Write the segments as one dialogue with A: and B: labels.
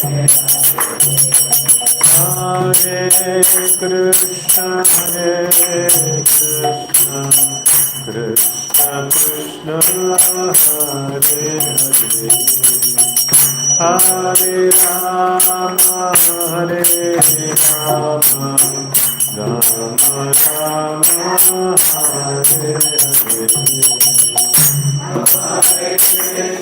A: Hare Krishna, Krishna Krishna, Hare Hare, Hare Rama, Hare Rama, Rama Rama, Hare Hare. Hare Krishna,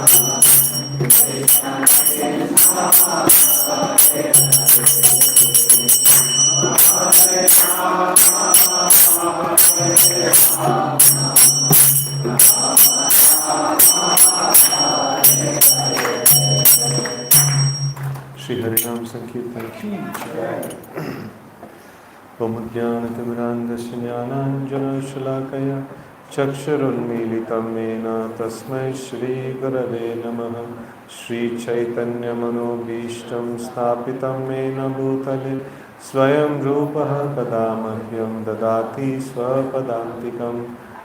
A: Hare Krishna, Krishna Krishna, Hare Hare, Hare Rama, Hare Rama, Rama Rama, Hare Hare. Shri Harinam Sankirtan ki jai. Om Jnanatimirandasya Jnananjana Shalakaya Chakshurunmilitam Mena Tasmai Shri Gurave Namaha. Shri Chaitanya Manobhishtam Sthapitam Mena Bhutale Swayam Rupaha Kadamahyam Dadati Swapadantikam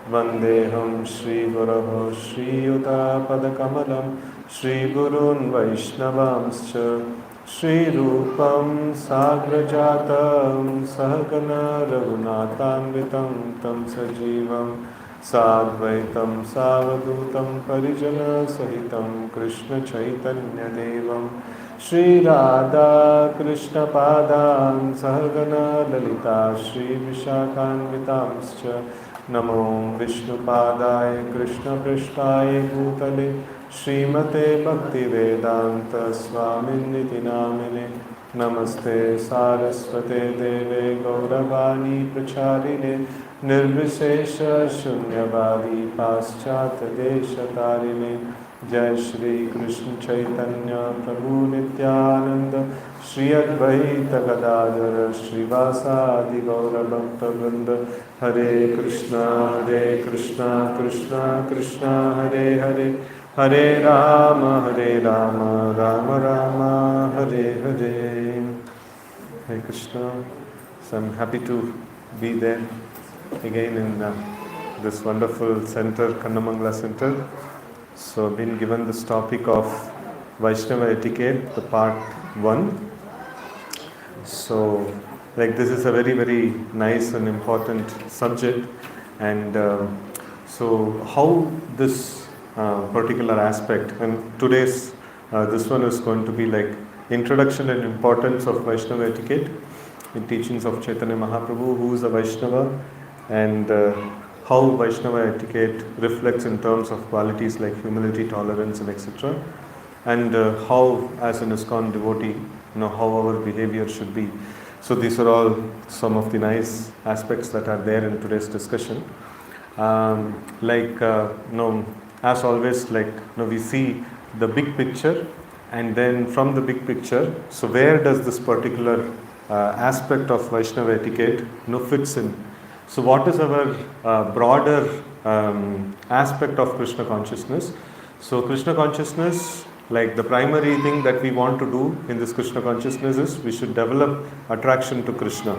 A: Vandeham Shri Guraho Shri Yuta Padakamalam Shri Gurun Vaishnavamscha Shri Rupam Sagrajatam Sahagana Raghunatanvitam Tam Sajivam Sadvaitam Savadutam Parijana Sahitam Krishna Chaitanya Devam Shri Radha Krishna Padam Sahagana Lalita Shri Vishakhanvitamscha Namo Vishnu Padaya Krishna Prishtaya Bhutale Srimate Bhaktivedanta Swaminiti Namine Namaste Saraswate Deve Gauravani Pracharine Nirvishesha Shunyavadi Paschata Desha Tarine Jai Shri Krishna Chaitanya Prabhu Nityananda Shri Advaita Gadadhara Srivasadi Gaura Bhakta Vrinda Hare Krishna Krishna Krishna Hare Hare Hare Rama Rama Rama Hare Hare. Hare Krishna. So I'm happy to be there again in this wonderful center, Kannamangala Center. So I've been given this topic of Vaishnava etiquette, the part 1. So this is a very, very nice and important subject. And so how this particular aspect, and today's this one is going to be introduction and importance of Vaishnava etiquette in teachings of Chaitanya Mahaprabhu, who is a Vaishnava, and how Vaishnava etiquette reflects in terms of qualities like humility, tolerance, and etc. And how, as an Iskcon devotee, how our behavior should be. So these are all some of the nice aspects that are there in today's discussion. As always, we see the big picture, and then from the big picture, so where does this particular aspect of Vaishnava etiquette fits in? So what is our broader aspect of Krishna consciousness? So Krishna consciousness, the primary thing that we want to do in this Krishna consciousness is we should develop attraction to Krishna.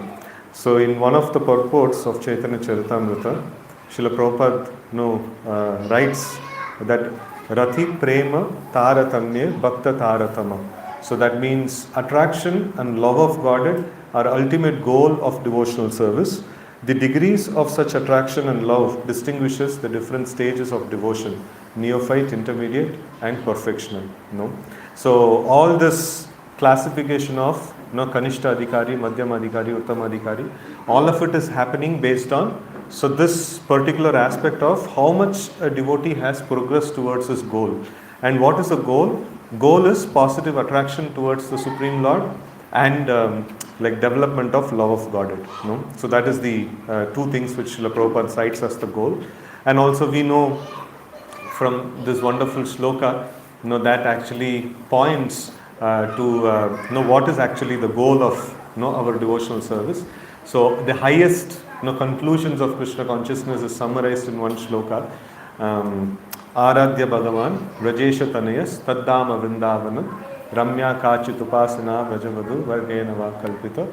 A: So in one of the purports of Chaitanya Charitamrita, Srila Prabhupada writes that Rati Prema Taratamya Bhakta Taratama. So that means attraction and love of Godhead are ultimate goal of devotional service. The degrees of such attraction and love distinguishes the different stages of devotion: neophyte, intermediate, and perfectional. So all this classification of Kanishta Adhikari, Madhyama Adhikari, Uttama Adhikari, all of it is happening based on this particular aspect of how much a devotee has progressed towards his goal. And what is the goal? Goal is positive attraction towards the Supreme Lord and development of love of Godhead. So that is the two things which Srila Prabhupada cites as the goal. And also we know from this wonderful shloka, that actually points to what is actually the goal of our devotional service. So the highest conclusions of Krishna consciousness is summarized in one shloka. Aradhya Bhagavan Rajesha Tanayas Taddama Vrindavanam Ramya Kachit Upasana Vrajavadu Vargenava Kalpita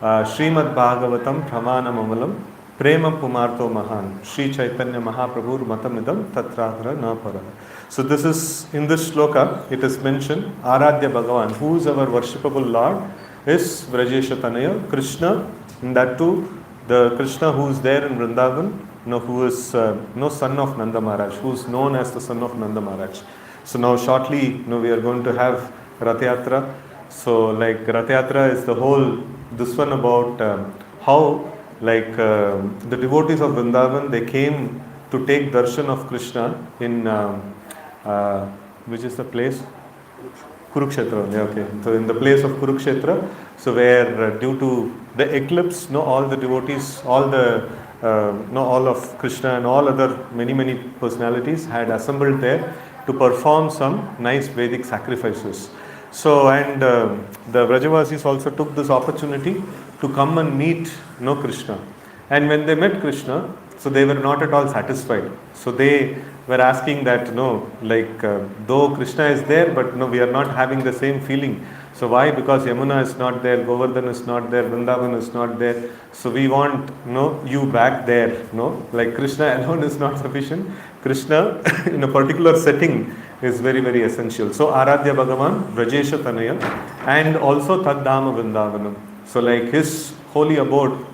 A: Srimad Bhagavatam Pramanam Amalam Prema Pumarto Mahan, Sri Chaitanya Mahaprabhur Matamidam Tatradhara Napara. So this is, in this shloka, it is mentioned, Aradhya Bhagavan, who is our worshipable Lord, is Vrajesha Tanaya, Krishna, and that too, the Krishna who is there in Vrindavan, who is son of Nanda Maharaj, who is known as the son of Nanda Maharaj. So now shortly, we are going to have Rath Yatra. So like Rath Yatra is the whole, this one about how the devotees of Vrindavan, they came to take darshan of Krishna in, which is the place? Kurukshetra. Yeah, okay. So in the place of Kurukshetra, so where due to the eclipse, all the devotees, all of Krishna and all other many personalities had assembled there to perform some nice Vedic sacrifices. So, and the Vrajavasis also took this opportunity to come and meet Krishna. And when they met Krishna, so they were not at all satisfied. So they were asking that, though Krishna is there, but we are not having the same feeling. So why? Because Yamuna is not there, Govardhan is not there, Vrindavan is not there. So we want you back there. Like Krishna alone is not sufficient. Krishna in a particular setting is very essential. So Aradhya Bhagavan, Vrajesha Tanaya, and also Taddhama Vrindavanam. So like his holy abode,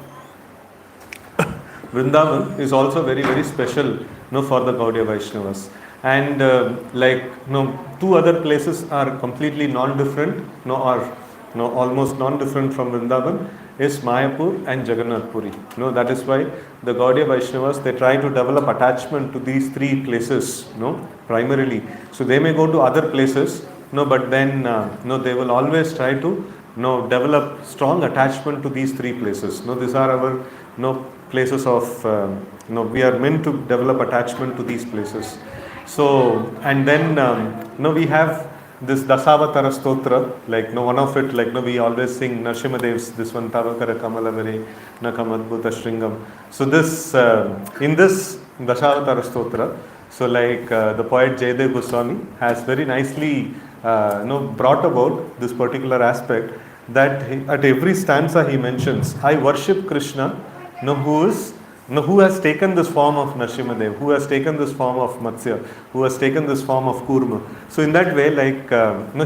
A: Vrindavan, is also very special for the Gaudiya Vaishnavas. And two other places are completely non-different, or almost non-different from Vrindavan, is Mayapur and Jagannath Puri. That is why the Gaudiya Vaishnavas, they try to develop attachment to these three places, primarily. So they may go to other places, but then they will always try to develop strong attachment to these three places. These are our places of, we are meant to develop attachment to these places. So, and then we have this Dasavatara Stotra, one of it, we always sing Nrsimhadev's, this one, Tavakara Kamalavare, Nakamadbhuta Shringam. So this, in this Dasavatara Stotra, so the poet Jayadev Goswami has very nicely brought about this particular aspect, that at every stanza he mentions, I worship Krishna, who has taken this form of Nrsimhadev, who has taken this form of Matsya, who has taken this form of Kurma. So in that way,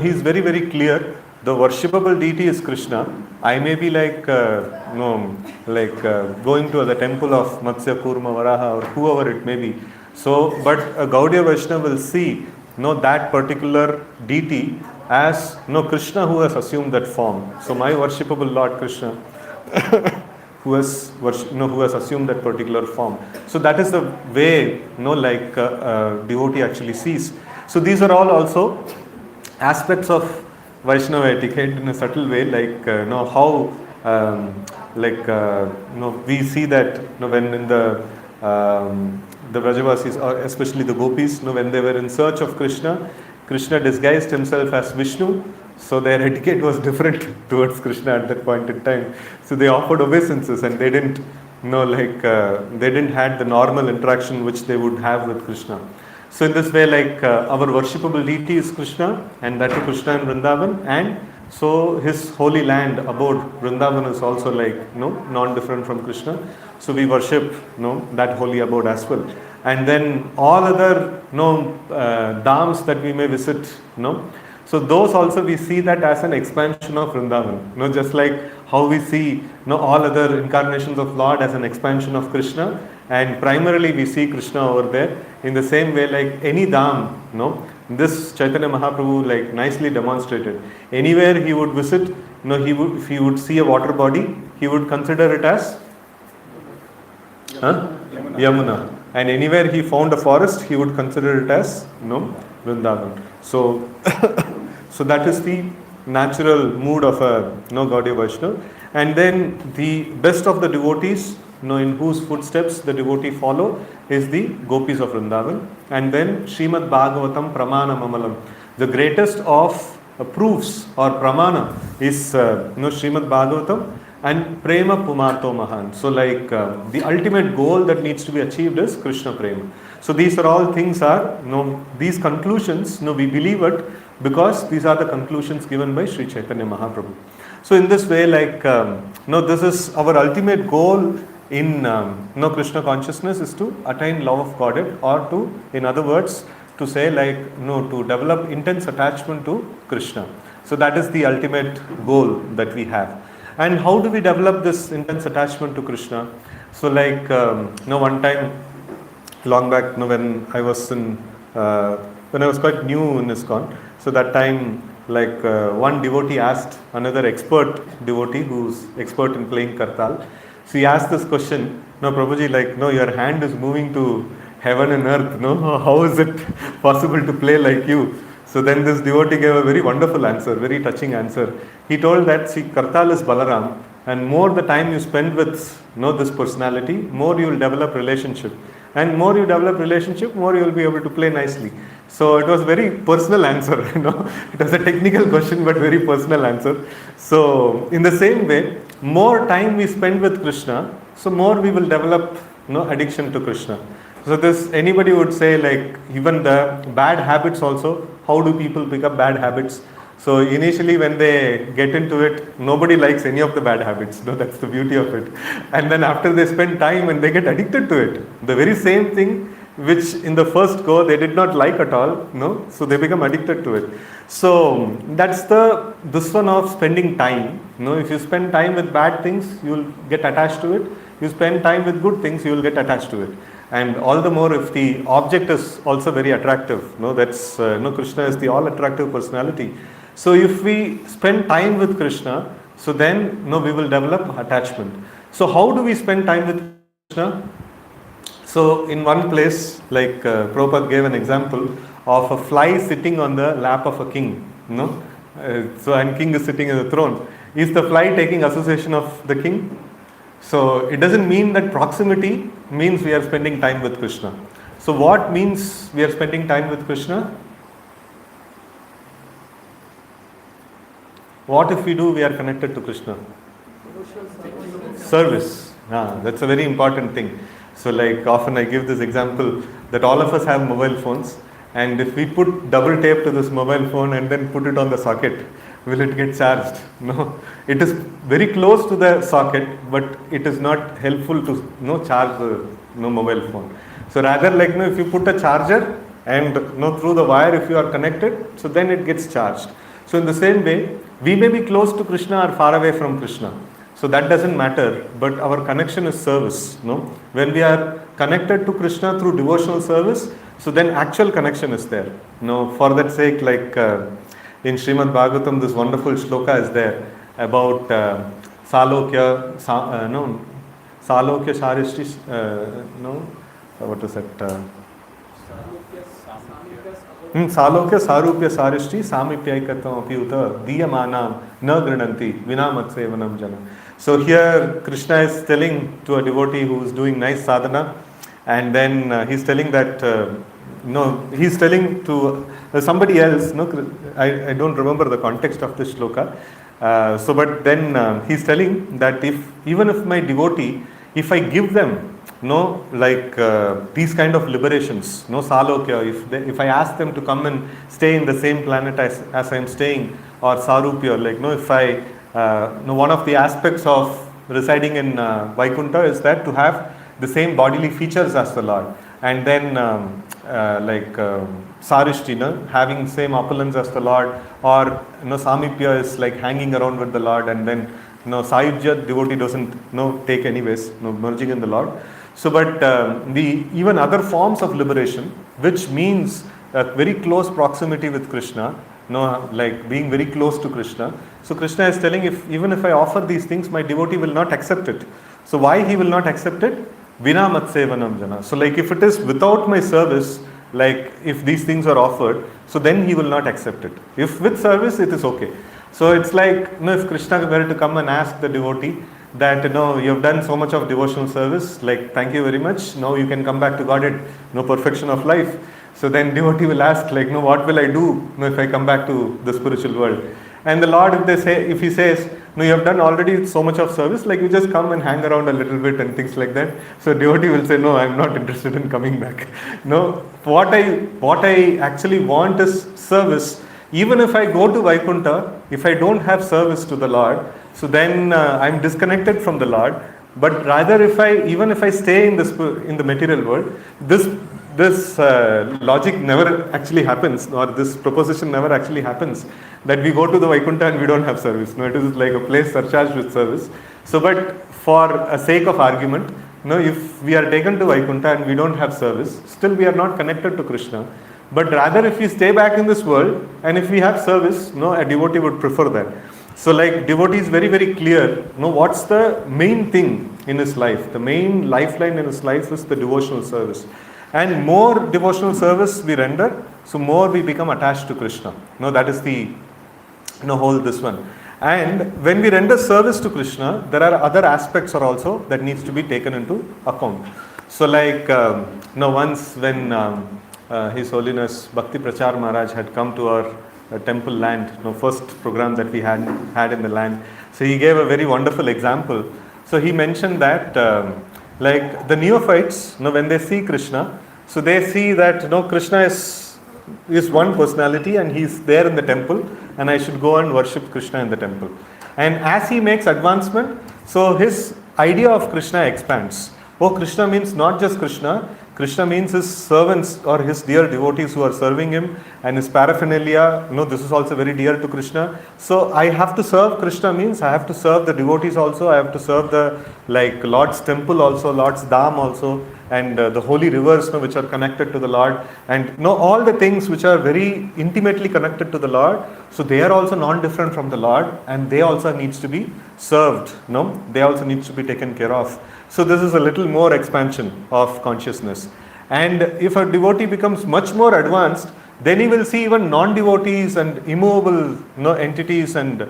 A: he is very clear, the worshipable deity is Krishna. I may be going to the temple of Matsya, Kurma, Varaha, or whoever it may be. So, but a Gaudiya Vaishnava will see that particular deity as Krishna who has assumed that form. So my worshipable Lord Krishna who has assumed that particular form. So that is the way devotee actually sees. So these are all also aspects of Vaishnava etiquette in a subtle way, how we see that when in the Vrajavasis, or especially the gopis, when they were in search of Krishna, Krishna disguised himself as Vishnu. So their etiquette was different towards Krishna at that point in time. So they offered obeisances, and they didn't, they didn't had the normal interaction which they would have with Krishna. So in this way, our worshipable deity is Krishna, and that is Krishna in Vrindavan, and so his holy land, abode, Vrindavan, is also non-different from Krishna. So we worship, that holy abode as well. And then all other, dhams that we may visit, so those also we see that as an expansion of Vrindavan. Just like how we see all other incarnations of Lord as an expansion of Krishna, and primarily we see Krishna over there. In the same way, any dham, this Chaitanya Mahaprabhu nicely demonstrated. Anywhere he would visit, if he would see a water body, he would consider it as Yamuna. And anywhere he found a forest, he would consider it as Vrindavan. So, so that is the natural mood of a Gaudiya Vaishnava. And then the best of the devotees, in whose footsteps the devotee follow, is the gopis of Vrindavan. And then Srimad Bhagavatam Pramana Mamalam. The greatest of proofs or pramana is Srimad Bhagavatam and Prema Pumarto Mahan. So the ultimate goal that needs to be achieved is Krishna Prema. So these are all things are, these conclusions, we believe it because these are the conclusions given by Sri Chaitanya Mahaprabhu. So in this way, this is our ultimate goal in Krishna consciousness is to attain love of Godhead, or to, in other words, to say like, to develop intense attachment to Krishna. So that is the ultimate goal that we have. And how do we develop this intense attachment to Krishna? So like, one time, long back, when I was quite new in Iskcon, so that time, like one devotee asked another expert devotee who's expert in playing kartal. So he asked this question, Prabhuji, like, your hand is moving to heaven and earth, how is it possible to play like you? So then this devotee gave a very wonderful answer, very touching answer. He told that, see, kartal is Balaram, and more the time you spend with this personality, more you will develop relationship. And more you develop relationship, more you will be able to play nicely. So it was very personal answer, It was a technical question, but very personal answer. So in the same way, more time we spend with Krishna, so more we will develop, addiction to Krishna. So this, anybody would say like, even the bad habits also, how do people pick up bad habits? So initially when they get into it, nobody likes any of the bad habits. That's the beauty of it. And then after they spend time and they get addicted to it, the very same thing which in the first go they did not like at all, so they become addicted to it. So that's this one of spending time. If you spend time with bad things, you will get attached to it. You spend time with good things, you will get attached to it. And all the more if the object is also very attractive. That's Krishna is the all attractive personality. So if we spend time with Krishna, so then we will develop attachment. So how do we spend time with Krishna? So in one place, like Prabhupada gave an example of a fly sitting on the lap of a king. And king is sitting in the throne. Is the fly taking association of the king? So it doesn't mean that proximity means we are spending time with Krishna. So what means we are spending time with Krishna? What if we do, we are connected to Krishna? Service. That's a very important thing. So like often I give this example that all of us have mobile phones, and if we put double tape to this mobile phone and then put it on the socket, will it get charged? No. It is very close to the socket, but it is not helpful to charge the mobile phone. So rather like if you put a charger and through the wire if you are connected, so then it gets charged. So in the same way, we may be close to Krishna or far away from Krishna. So that doesn't matter, but our connection is service. When we are connected to Krishna through devotional service, so then actual connection is there. For that sake, like in Srimad Bhagavatam, this wonderful shloka is there about Salokya Sarishti, what is that? Salokya Sarupya Sarishti Samipyaikatam Apyuta Diyamanam Na Grinanti Vinamatsevanam Jana. So here Krishna is telling to a devotee who is doing nice sadhana, and then he's telling that he's telling to somebody else. I don't remember the context of this shloka. But then he's telling that even if my devotee, if I give them these kind of liberations, Salokya, if I ask them to come and stay in the same planet as I am staying, or Sarupya, if I one of the aspects of residing in Vaikuntha is that to have the same bodily features as the Lord, and then Sarishti, having same opulence as the Lord, or Samipya is like hanging around with the Lord, and then Sayujya devotee doesn't take anyways, merging in the Lord. So but the even other forms of liberation, which means a very close proximity with Krishna, like being very close to Krishna. So Krishna is telling, even if I offer these things, my devotee will not accept it. So why he will not accept it? Vina matsevanam jana. So like if it is without my service, like if these things are offered, so then he will not accept it. If with service, it is okay. So it's like, if Krishna were to come and ask the devotee that, you have done so much of devotional service, like thank you very much, now you can come back to Godhead, perfection of life. So then devotee will ask, like, what will I do if I come back to the spiritual world? And the Lord, if he says, you have done already so much of service, like you just come and hang around a little bit and things like that. So devotee will say, no, I am not interested in coming back. What I actually want is service. Even if I go to Vaikuntha, if I don't have service to the Lord, so then I am disconnected from the Lord. But rather, even if I stay in in the material world, this logic never actually happens, or this proposition never actually happens, that we go to the Vaikuntha and we don't have service. No, it is like a place surcharged with service. So, but for a sake of argument, no, if we are taken to Vaikuntha and we don't have service, still we are not connected to Krishna. But rather, if we stay back in this world and if we have service, no, a devotee would prefer that. So, like, devotee is very, very clear, no, what's the main thing in his life? The main lifeline in his life is the devotional service. And more devotional service we render, so more we become attached to Krishna. No, that is the whole this one. And when we render service to Krishna, there are other aspects are also that needs to be taken into account. So, like, once when His Holiness Bhakti Prachar Maharaj had come to our temple land, first program that we had in the land. So he gave a very wonderful example. So he mentioned that like the neophytes, when they see Krishna, so they see that Krishna is one personality and he's there in the temple, and I should go and worship Krishna in the temple. And as he makes advancement, so his idea of Krishna expands. Oh, Krishna means not just Krishna. Krishna means his servants or his dear devotees who are serving him, and his paraphernalia. This is also very dear to Krishna. So I have to serve Krishna means I have to serve the devotees also. I have to serve the Lord's temple also, Lord's Dham also, and the holy rivers which are connected to the Lord, and all the things which are very intimately connected to the Lord. So they are also non-different from the Lord, and they also needs to be served. They also needs to be taken care of. So this is a little more expansion of consciousness. And if a devotee becomes much more advanced, then he will see even non-devotees and immovable entities, and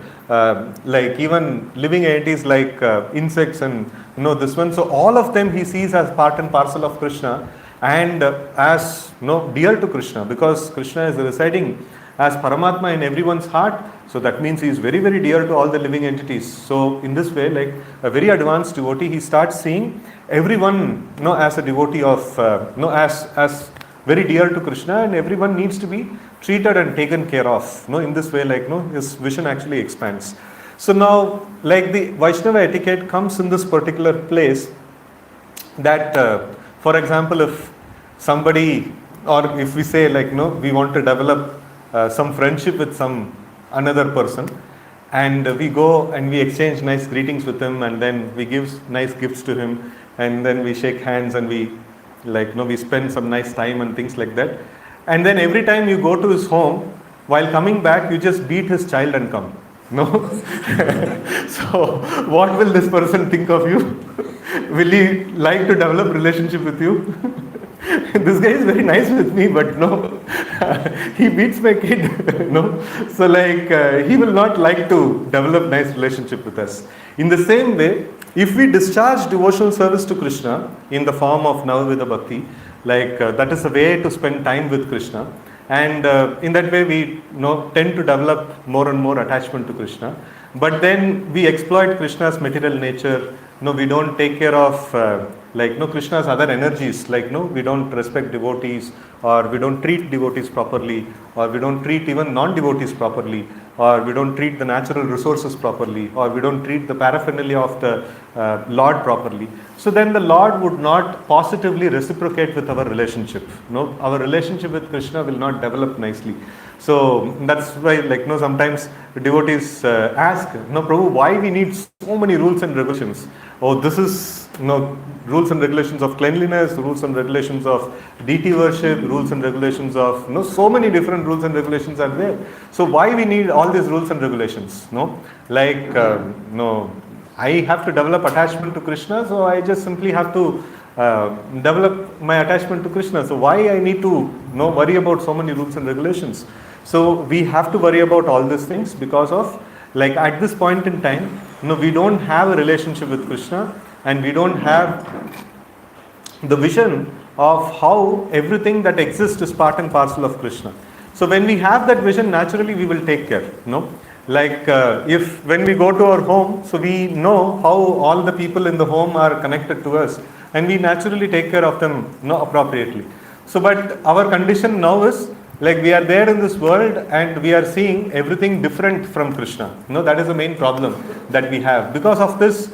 A: even living entities like insects and this one. So all of them he sees as part and parcel of Krishna, and as dear to Krishna, because Krishna is residing as Paramatma in everyone's heart. So that means he is very, very dear to all the living entities. So in this way, like a very advanced devotee, he starts seeing everyone as a devotee of as very dear to Krishna, and everyone needs to be treated and taken care of. In this way, his vision actually expands. So now, like, the Vaishnava etiquette comes in this particular place that, for example, if somebody, or if we say we want to develop some friendship with another person, and we go and we exchange nice greetings with him, and then we give nice gifts to him, and then we shake hands, and we we spend some nice time and things like that. And then every time you go to his home, while coming back, you just beat his child and come. So what will this person think of you? Will he like to develop relationship with you? This guy is very nice with me, but he beats my kid. So he will not like to develop nice relationship with us. In the same way, if we discharge devotional service to Krishna in the form of Navavida Bhakti, that is a way to spend time with Krishna, and in that way we tend to develop more and more attachment to Krishna. But then we exploit Krishna's material nature. We don't take care of Krishna's other energies. We don't respect devotees, or we don't treat devotees properly, or we don't treat even non-devotees properly, or we don't treat the natural resources properly, or we don't treat the paraphernalia of the Lord properly. So then the Lord would not positively reciprocate with our relationship. Our relationship with Krishna will not develop nicely. So that's why sometimes devotees ask, Prabhu, why we need so many rules and regulations? Oh, this is rules and regulations of cleanliness, rules and regulations of deity worship, rules and regulations of so many different rules and regulations are there. So why we need all these rules and regulations? I have to develop attachment to Krishna, so I just simply have to develop my attachment to Krishna. So why I need to worry about so many rules and regulations? So we have to worry about all these things because of at this point in time, we don't have a relationship with Krishna, and we don't have the vision of how everything that exists is part and parcel of Krishna. So when we have that vision, naturally we will take care. If when we go to our home, so we know how all the people in the home are connected to us, and we naturally take care of them appropriately. So but our condition now is we are there in this world and we are seeing everything different from Krishna. That is the main problem that we have. Because of this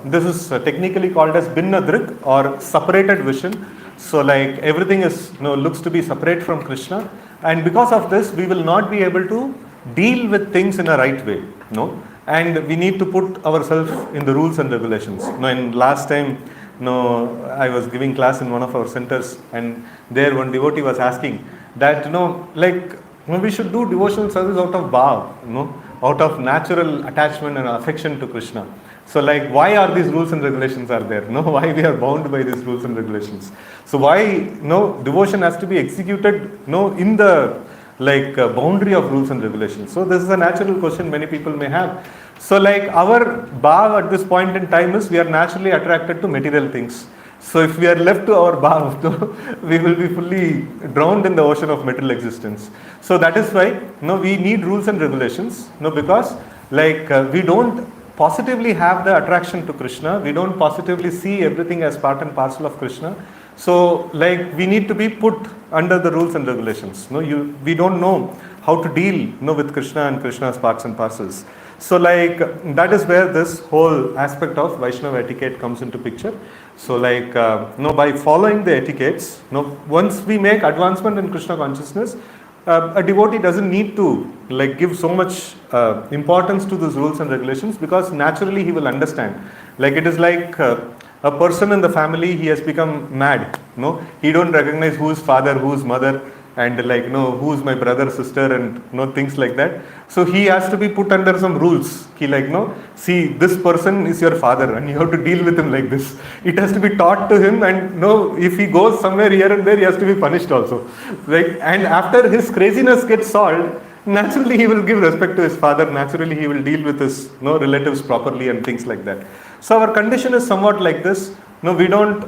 A: this is technically called as Binnadrik or separated vision. So like everything is, looks to be separate from Krishna, and because of this we will not be able to deal with things in a right way, and we need to put ourselves in the rules and regulations. In last time, I was giving class in one of our centers, and there one devotee was asking that, we should do devotional service out of bhav, out of natural attachment and affection to Krishna. So like, why are these rules and regulations are there? Why we are bound by these rules and regulations? So why, devotion has to be executed, in the boundary of rules and regulations? So this is a natural question many people may have. So like our bhav at this point in time is we are naturally attracted to material things. So if we are left to our bhav, we will be fully drowned in the ocean of material existence. So that is why we need rules and regulations, because we don't positively have the attraction to Krishna. We don't positively see everything as part and parcel of Krishna. So we need to be put under the rules and regulations. We don't know how to deal with Krishna and Krishna's parts and parcels. So that is where this whole aspect of Vaishnava etiquette comes into picture. So by following the etiquettes, once we make advancement in Krishna consciousness, a devotee doesn't need to give so much importance to these rules and regulations, because naturally he will understand. It is like a person in the family, he has become mad. He don't recognize who is father, who is mother, and who is my brother, sister, and things like that. So he has to be put under some rules. See, this person is your father and you have to deal with him like this. It has to be taught to him, and if he goes somewhere here and there, he has to be punished also. And after his craziness gets solved, naturally he will give respect to his father. Naturally he will deal with his relatives properly and things like that. So our condition is somewhat like this. We don't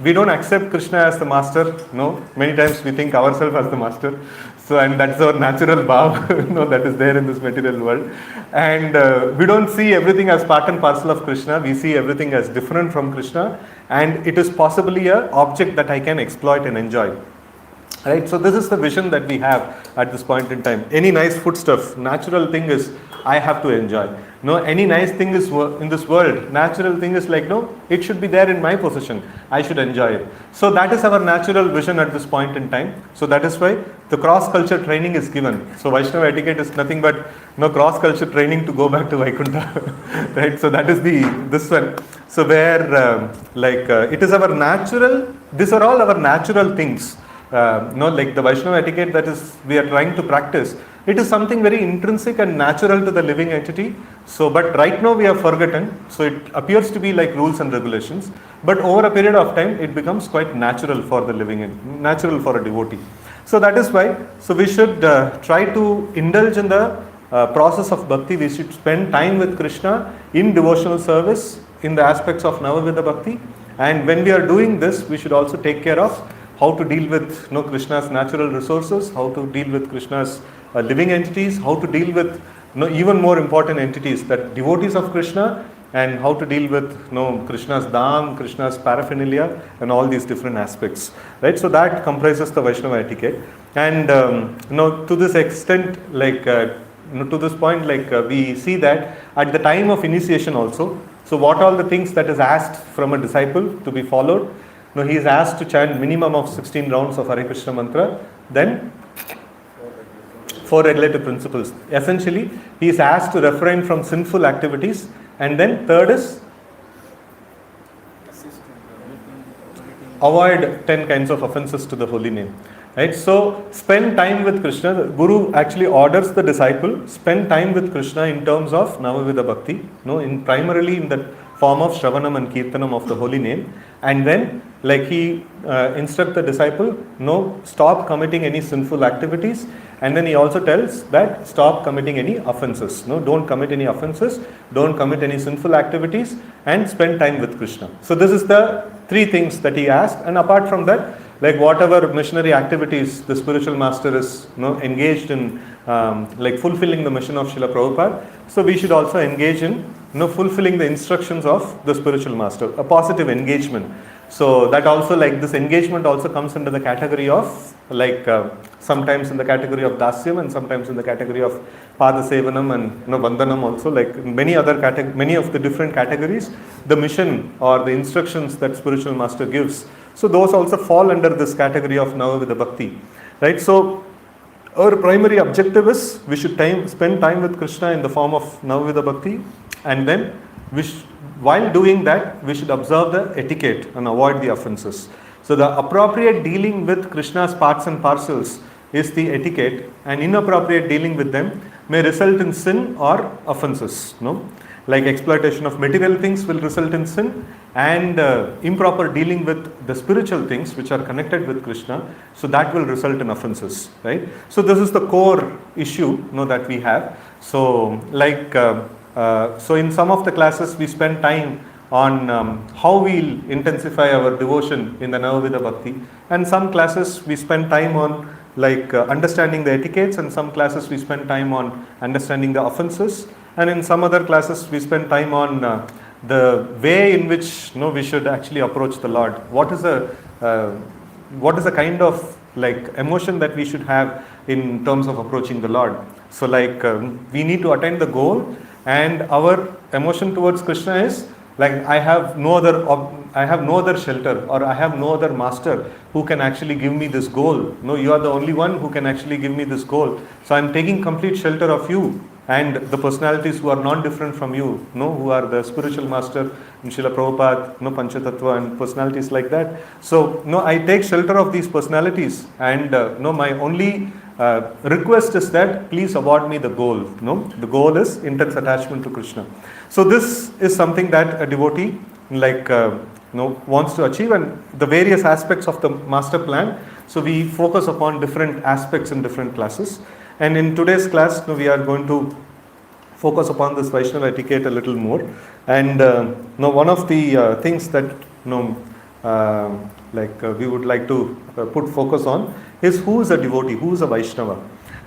A: we don't accept Krishna as the master. Many times we think ourselves as the master. So, and that's our natural bhav, that is there in this material world. And we don't see everything as part and parcel of Krishna. We see everything as different from Krishna, and it is possibly an object that I can exploit and enjoy. Right? So this is the vision that we have at this point in time. Any nice foodstuff, natural thing is I have to enjoy. Any nice thing is in this world, natural thing is it should be there in my possession. I should enjoy it. So that is our natural vision at this point in time. So that is why the cross-culture training is given. So Vaishnava etiquette is nothing but cross-culture training to go back to Vaikuntha. Right? So that is this one. So where it is our natural, these are all our natural things. The Vaishnava etiquette that is we are trying to practice, it is something very intrinsic and natural to the living entity. So, but right now we have forgotten. So it appears to be like rules and regulations, but over a period of time it becomes quite natural for the living, natural for a devotee. So that is why. So we should try to indulge in the process of bhakti. We should spend time with Krishna in devotional service in the aspects of Navavidha bhakti. And when we are doing this, we should also take care of how to deal with Krishna's natural resources, how to deal with Krishna's living entities, how to deal with even more important entities, that devotees of Krishna, and how to deal with Krishna's dham, Krishna's paraphernalia, and all these different aspects. Right? So that comprises the Vaishnava etiquette. And to this extent, to this point, we see that at the time of initiation also, so what all the things that is asked from a disciple to be followed. He is asked to chant minimum of 16 rounds of Hare Krishna mantra, then 4 regulative principles. Essentially, he is asked to refrain from sinful activities, and then third is avoid 10 kinds of offenses to the holy name. Right? So spend time with Krishna. The Guru actually orders the disciple spend time with Krishna in terms of Navavidha bhakti, primarily in the form of Shravanam and Kirtanam of the holy name, and then he instructs the disciple, stop committing any sinful activities, and then he also tells that stop committing any offenses. Don't commit any offenses, don't commit any sinful activities, and spend time with Krishna. So this is the 3 things that he asked, and apart from that, whatever missionary activities the spiritual master is engaged in, fulfilling the mission of Srila Prabhupada, so we should also engage in fulfilling the instructions of the spiritual master, a positive engagement. So that also, like, this engagement also comes under the category of, like, sometimes in the category of dasyam and sometimes in the category of pada sevanam and, vandanam also, like many other many of the different categories, the mission or the instructions that spiritual master gives, so those also fall under this category of Navavidha Bhakti, right? So our primary objective is we should spend time with Krishna in the form of Navavidha Bhakti, and then while doing that, we should observe the etiquette and avoid the offenses. So the appropriate dealing with Krishna's parts and parcels is the etiquette, and inappropriate dealing with them may result in sin or offenses. Like exploitation of material things will result in sin, and improper dealing with the spiritual things which are connected with Krishna, so that will result in offenses, right? So this is the core issue that we have. So like so in some of the classes we spend time on how we'll intensify our devotion in the Navavidha Bhakti, and some classes we spend time on like understanding the etiquettes, and some classes we spend time on understanding the offenses, and in some other classes we spend time on the way in which we should actually approach the Lord. What is the kind of like emotion that we should have in terms of approaching the Lord? So like we need to attain the goal, and our emotion towards Krishna is like, I have no other shelter, or I have no other master who can actually give me this goal. No, you are the only one who can actually give me this goal. So I am taking complete shelter of you and the personalities who are not different from you, who are the spiritual master, Srila Prabhupada, Panchatattva and personalities like that. So I take shelter of these personalities, and my only request is that please award me the goal. The goal is intense attachment to Krishna. So this is something that a devotee like wants to achieve, and the various aspects of the master plan. So we focus upon different aspects in different classes, and in today's class we are going to focus upon this Vaishnava etiquette a little more. And one of the things that we would like to put focus on is who is a devotee, who is a Vaishnava.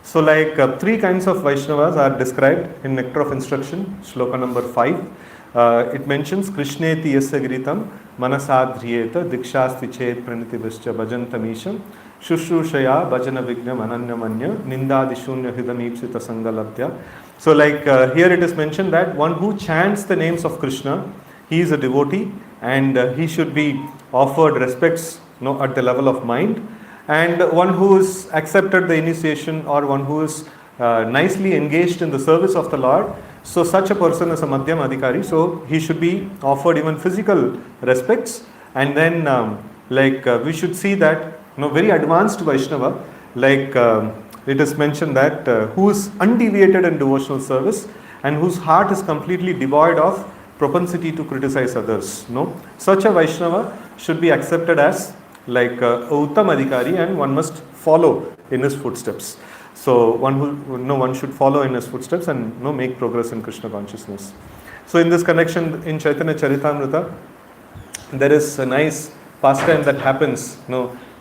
A: So like three kinds of Vaishnavas are described in Nectar of Instruction, shloka number 5. It mentions Krishneti yasya giritam manasadhriyeta dikshasti ched pranitibhischa bhajantamisham shushushaya bhajana vignam ananyamanya nindadi shunya hidamipsita sangalabdya. So like here it is mentioned that one who chants the names of Krishna, he is a devotee, and he should be offered respects at the level of mind. And one who is accepted the initiation, or one who is nicely engaged in the service of the Lord, so such a person is a Madhyam Adhikari, so he should be offered even physical respects. And then we should see that very advanced Vaishnava, like it is mentioned that who is undeviated in devotional service and whose heart is completely devoid of propensity to criticize others. Such a Vaishnava should be accepted as like Uttam Adhikari, and one must follow in his footsteps. So one should follow in his footsteps and make progress in Krishna consciousness. So in this connection, in Chaitanya Charitamrita, there is a nice pastime that happens,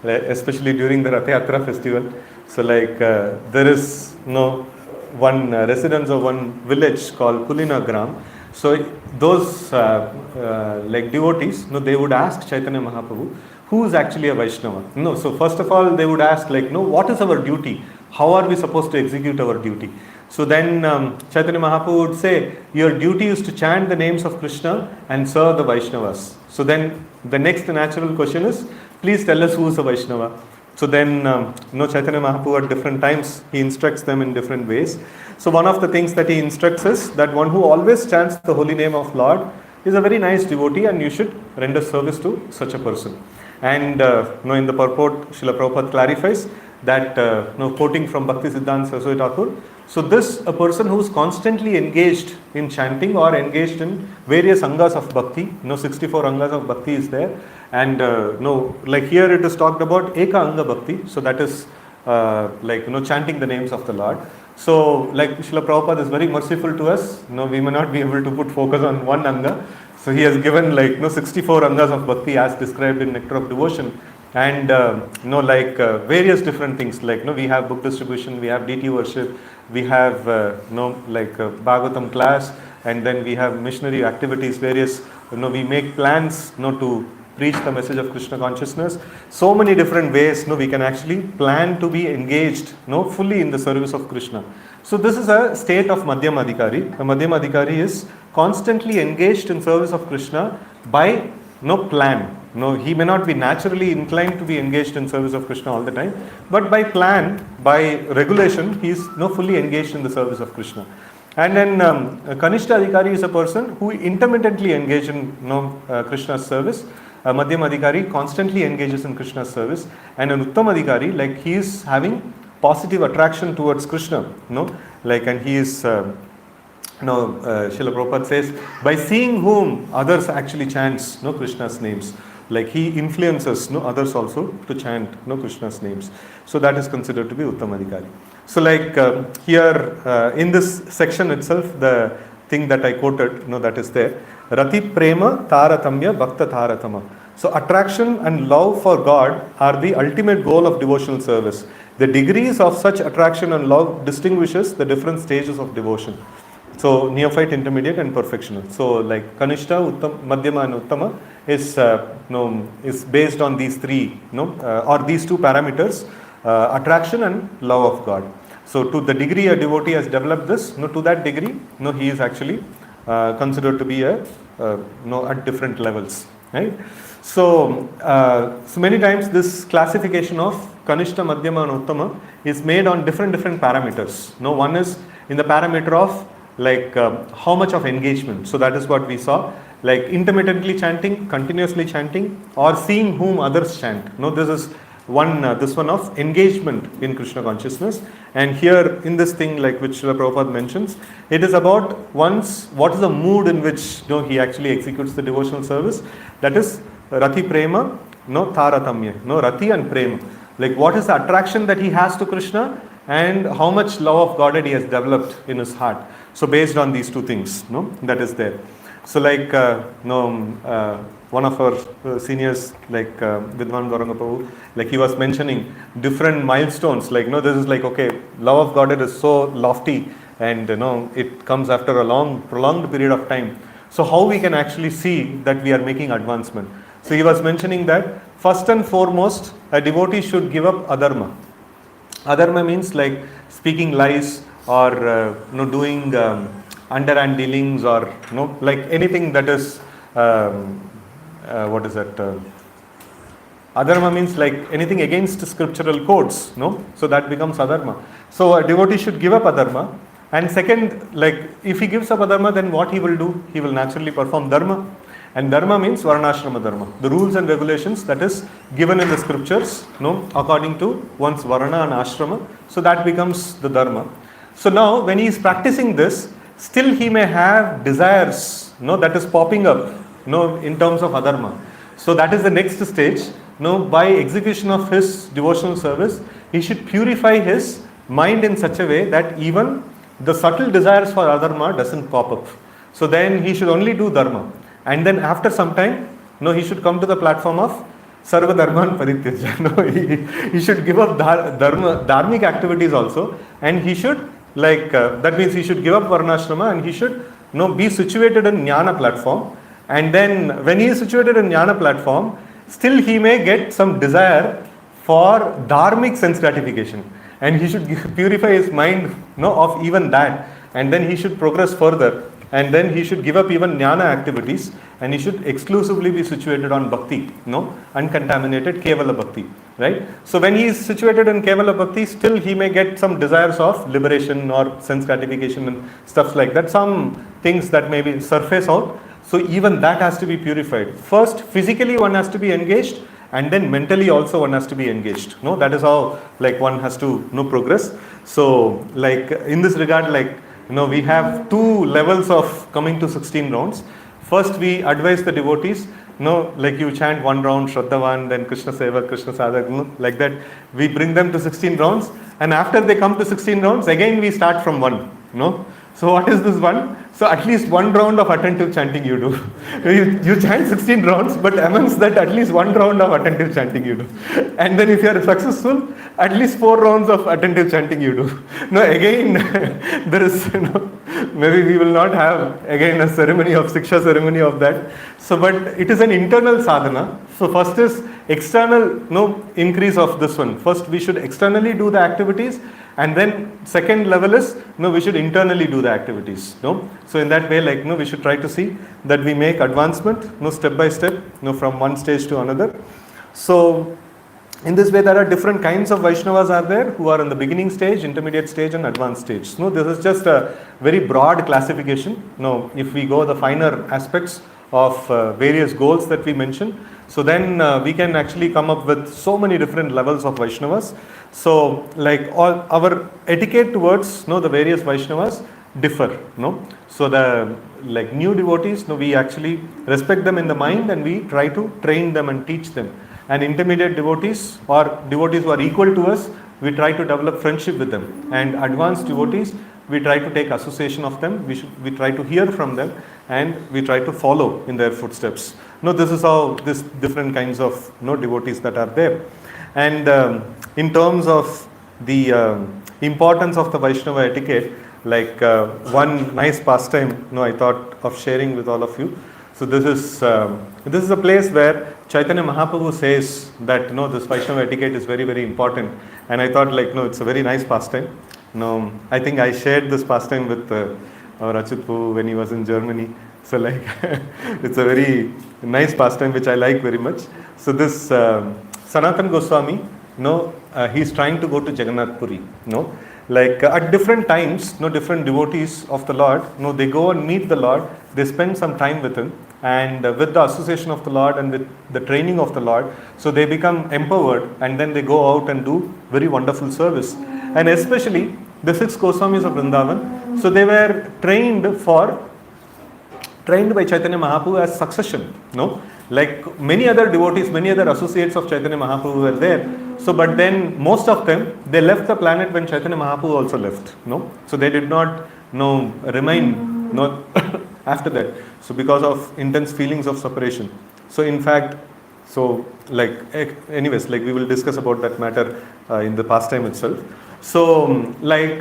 A: especially during the Rath Yatra festival. So like there is one residents of one village called Kulina Gram. So those like devotees, they would ask Chaitanya Mahaprabhu, who is actually a Vaishnava? So first of all, they would ask like, what is our duty? How are we supposed to execute our duty? So then Chaitanya Mahaprabhu would say, your duty is to chant the names of Krishna and serve the Vaishnavas. So then the next natural question is, please tell us who is a Vaishnava. So then Chaitanya Mahaprabhu at different times, he instructs them in different ways. So one of the things that he instructs is that one who always chants the holy name of Lord is a very nice devotee, and you should render service to such a person. And in the purport, Srila Prabhupada clarifies that, quoting from Bhakti Siddhanta Saraswati Thakur, so this, a person who is constantly engaged in chanting or engaged in various angas of bhakti, 64 angas of bhakti is there, and like here it is talked about Eka Anga Bhakti, so that is chanting the names of the Lord. So like Srila Prabhupada is very merciful to us, we may not be able to put focus on one anga, so he has given 64 angas of bhakti as described in Nectar of Devotion. And various different things, like we have book distribution, we have DT worship, we have Bhagavatam class, and then we have missionary activities, various we make plans to preach the message of Krishna consciousness. So many different ways we can actually plan to be engaged fully in the service of Krishna. So this is a state of Madhyama Adhikari. A Madhyama Adhikari is constantly engaged in service of Krishna by plan. He may not be naturally inclined to be engaged in service of Krishna all the time, but by plan, by regulation, he is fully engaged in the service of Krishna. And then Kanishta Adhikari is a person who intermittently engages in Krishna's service. A Madhyama Adhikari constantly engages in Krishna's service, and an Uttama Adhikari, like he is having positive attraction towards Krishna, and he is Srila Prabhupada says, by seeing whom others actually chants Krishna's names. Like he influences others also to chant Krishna's names. So that is considered to be Uttama Adhikari. So like here in this section itself, the thing that I quoted, that is there. Rati prema taratamya bhakta taratama. So attraction and love for God are the ultimate goal of devotional service. The degrees of such attraction and love distinguishes the different stages of devotion. So neophyte, intermediate, and perfectional. So like Kanishta, Madhyama, and Uttama is based on these three, or these two parameters, attraction and love of God. So to the degree a devotee has developed this, to that degree, he is actually considered to be at different levels, right? So, so many times this classification of Kanishta, Madhyama, and Uttama is made on different parameters. One is in the parameter of like how much of engagement. So that is what we saw, like intermittently chanting, continuously chanting, or seeing whom others chant. This is this one of engagement in Krishna consciousness. And here in this thing, like which Srila Prabhupada mentions, it is about what is the mood in which he actually executes the devotional service. That is Rati Prema, Taratamya, Rati and Prema. Like what is the attraction that he has to Krishna and how much love of Godhead he has developed in his heart. So based on these two things, that is there. So like one of our seniors, like Vidwan Gauranga Prabhu, like he was mentioning different milestones. Like this is like, okay, love of Godhead is so lofty, and it comes after a long prolonged period of time. So how we can actually see that we are making advancement? So he was mentioning that first and foremost, a devotee should give up adharma. Adharma means like speaking lies, or doing underhand dealings, or like anything that is what is that? Adharma means like anything against scriptural codes, so that becomes adharma. So a devotee should give up adharma. And second, like if he gives up adharma, then what he will do? He will naturally perform dharma. And dharma means varnashrama dharma, the rules and regulations that is given in the scriptures, according to one's varna and ashrama. So that becomes the dharma. So now when he is practicing this, still he may have desires, that is popping up, in terms of adharma. So that is the next stage. By execution of his devotional service, he should purify his mind in such a way that even the subtle desires for adharma doesn't pop up. So then he should only do dharma. And then after some time, he should come to the platform of Sarva Dharman Parityaja. He should give up dharmic activities also, and he should that means he should give up varnashrama, and he should be situated in jnana platform. And then when he is situated in jnana platform, still he may get some desire for dharmic sense gratification, and he should purify his mind of even that, and then he should progress further. And then he should give up even jnana activities, and he should exclusively be situated on bhakti, uncontaminated kevala bhakti, right? So when he is situated in kevala bhakti, still he may get some desires of liberation or sense gratification and stuff like that, some things that maybe surface out. So even that has to be purified. First, physically one has to be engaged, and then mentally also one has to be engaged. That is how like one has to progress. So like in this regard, like we have two levels of coming to 16 rounds. First, we advise the devotees, like you chant one round, Shraddhavan, then Krishna Seva, Krishna Sadhak, like that. We bring them to 16 rounds, and after they come to 16 rounds, again we start from one, So what is this one? So at least one round of attentive chanting you do. You chant 16 rounds, but amongst that at least one round of attentive chanting you do. And then if you are successful, at least 4 rounds of attentive chanting you do. Now again, there is, maybe we will not have again a ceremony of Siksha ceremony of that. So but it is an internal sadhana. So first is external increase of this one. First we should externally do the activities, and then second level is we should internally do the activities. So in that way, like we should try to see that we make advancement step by step from one stage to another. So in this way, there are different kinds of Vaishnavas are there who are in the beginning stage, intermediate stage and advanced stage. This is just a very broad classification. If we go the finer aspects of various goals that we mentioned, so then we can actually come up with so many different levels of Vaishnavas. So like all our etiquette towards the various Vaishnavas differ. So the like new devotees, we actually respect them in the mind and we try to train them and teach them. And intermediate devotees or devotees who are equal to us, we try to develop friendship with them. And advanced devotees, we try to take association of them, we try to hear from them, and we try to follow in their footsteps. This is how these different kinds of devotees that are there. And in terms of the importance of the Vaishnava etiquette, like one nice pastime I thought of sharing with all of you. So this is a place where Chaitanya Mahaprabhu says that this Vaishnava etiquette is very, very important. And I thought like it's a very nice pastime. I think I shared this pastime with our Achutpu when he was in Germany. So like it's a very nice pastime which I like very much. So this Sanatan Goswami, he's trying to go to Jagannath Puri. Like at different times, different devotees of the Lord, they go and meet the Lord, they spend some time with him, and with the association of the Lord and with the training of the Lord, so they become empowered and then they go out and do very wonderful service. And especially the 6 Goswamis of Vrindavan, so they were trained by Chaitanya Mahaprabhu as succession. Like many other devotees, many other associates of Chaitanya Mahaprabhu were there. So, but then most of them, they left the planet when Chaitanya Mahaprabhu also left. So they did not remain after that. So because of intense feelings of separation. So in fact, so like anyways, like we will discuss about that matter in the pastime itself. So like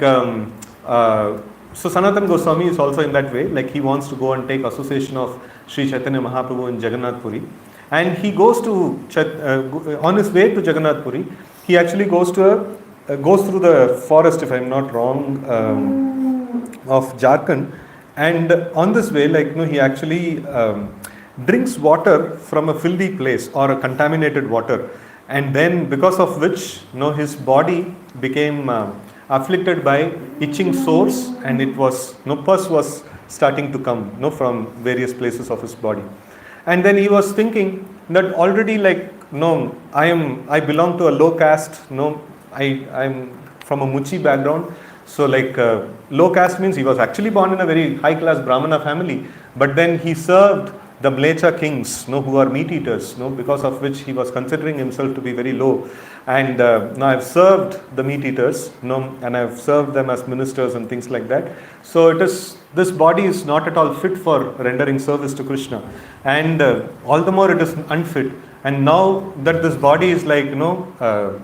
A: so Sanatan Goswami is also in that way, like he wants to go and take association of Sri Chaitanya Mahaprabhu in Jagannath Puri. And he goes to on his way to Jagannath Puri, he actually goes through the forest, if I am not wrong, of Jharkhand. And on this way, like he actually drinks water from a filthy place or a contaminated water, and then because of which his body became afflicted by itching sores, and it was pus was starting to come from various places of his body. And then he was thinking that already like I belong to a low caste, I'm from a Muchi background. So like low caste means he was actually born in a very high class Brahmana family, but then he served the Mlecha kings who are meat eaters, because of which he was considering himself to be very low. And now I've served the meat eaters, and I've served them as ministers and things like that. So this body is not at all fit for rendering service to Krishna, and all the more it is unfit. And now that this body is like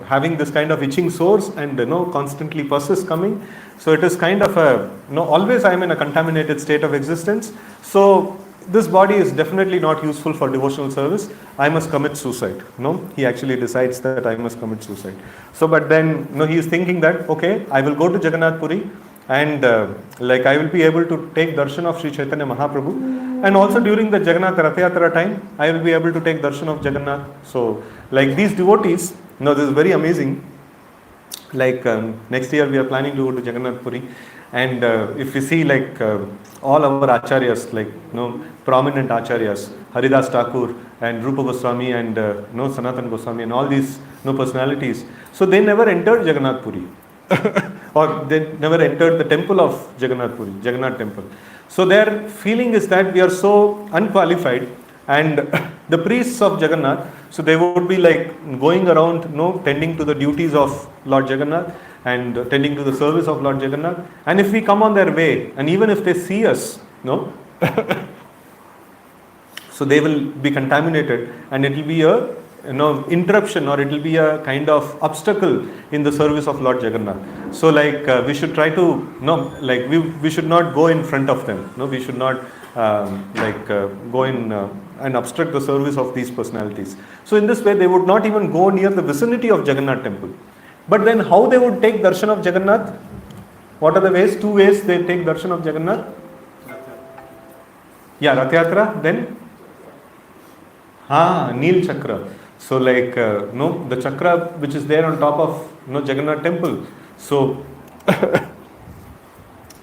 A: having this kind of itching sores and constantly pus is coming, so it is kind of a always I am in a contaminated state of existence. So this body is definitely not useful for devotional service. I must commit suicide. He actually decides that I must commit suicide. So, but then he is thinking that okay, I will go to Jagannath Puri, and like I will be able to take darshan of Sri Chaitanya Mahaprabhu, and also during the Jagannath Rath Yatra time, I will be able to take darshan of Jagannath. So, like these devotees, this is very amazing. Like next year we are planning to go to Jagannath Puri, and if we see like all our acharyas, like prominent acharyas, Haridas Thakur and Rupa Goswami and Sanatan Goswami and all these personalities, so they never entered Jagannath Puri or they never entered the temple of Jagannath Puri, Jagannath temple. So their feeling is that we are so unqualified, and the priests of Jagannath, so they would be like going around tending to the duties of Lord Jagannath, and tending to the service of Lord Jagannath. And if we come on their way, and even if they see us, no, so they will be contaminated, and it will be a interruption, or it will be a kind of obstacle in the service of Lord Jagannath. So like we should try to we should not go in front of them. No, we should not go in and obstruct the service of these personalities. So in this way, they would not even go near the vicinity of Jagannath temple. But then how they would take darshan of Jagannath? What are the ways? 2 ways they take darshan of Jagannath. Yeah, Rath Yatra, then Neel Chakra. So like the chakra which is there on top of Jagannath temple. So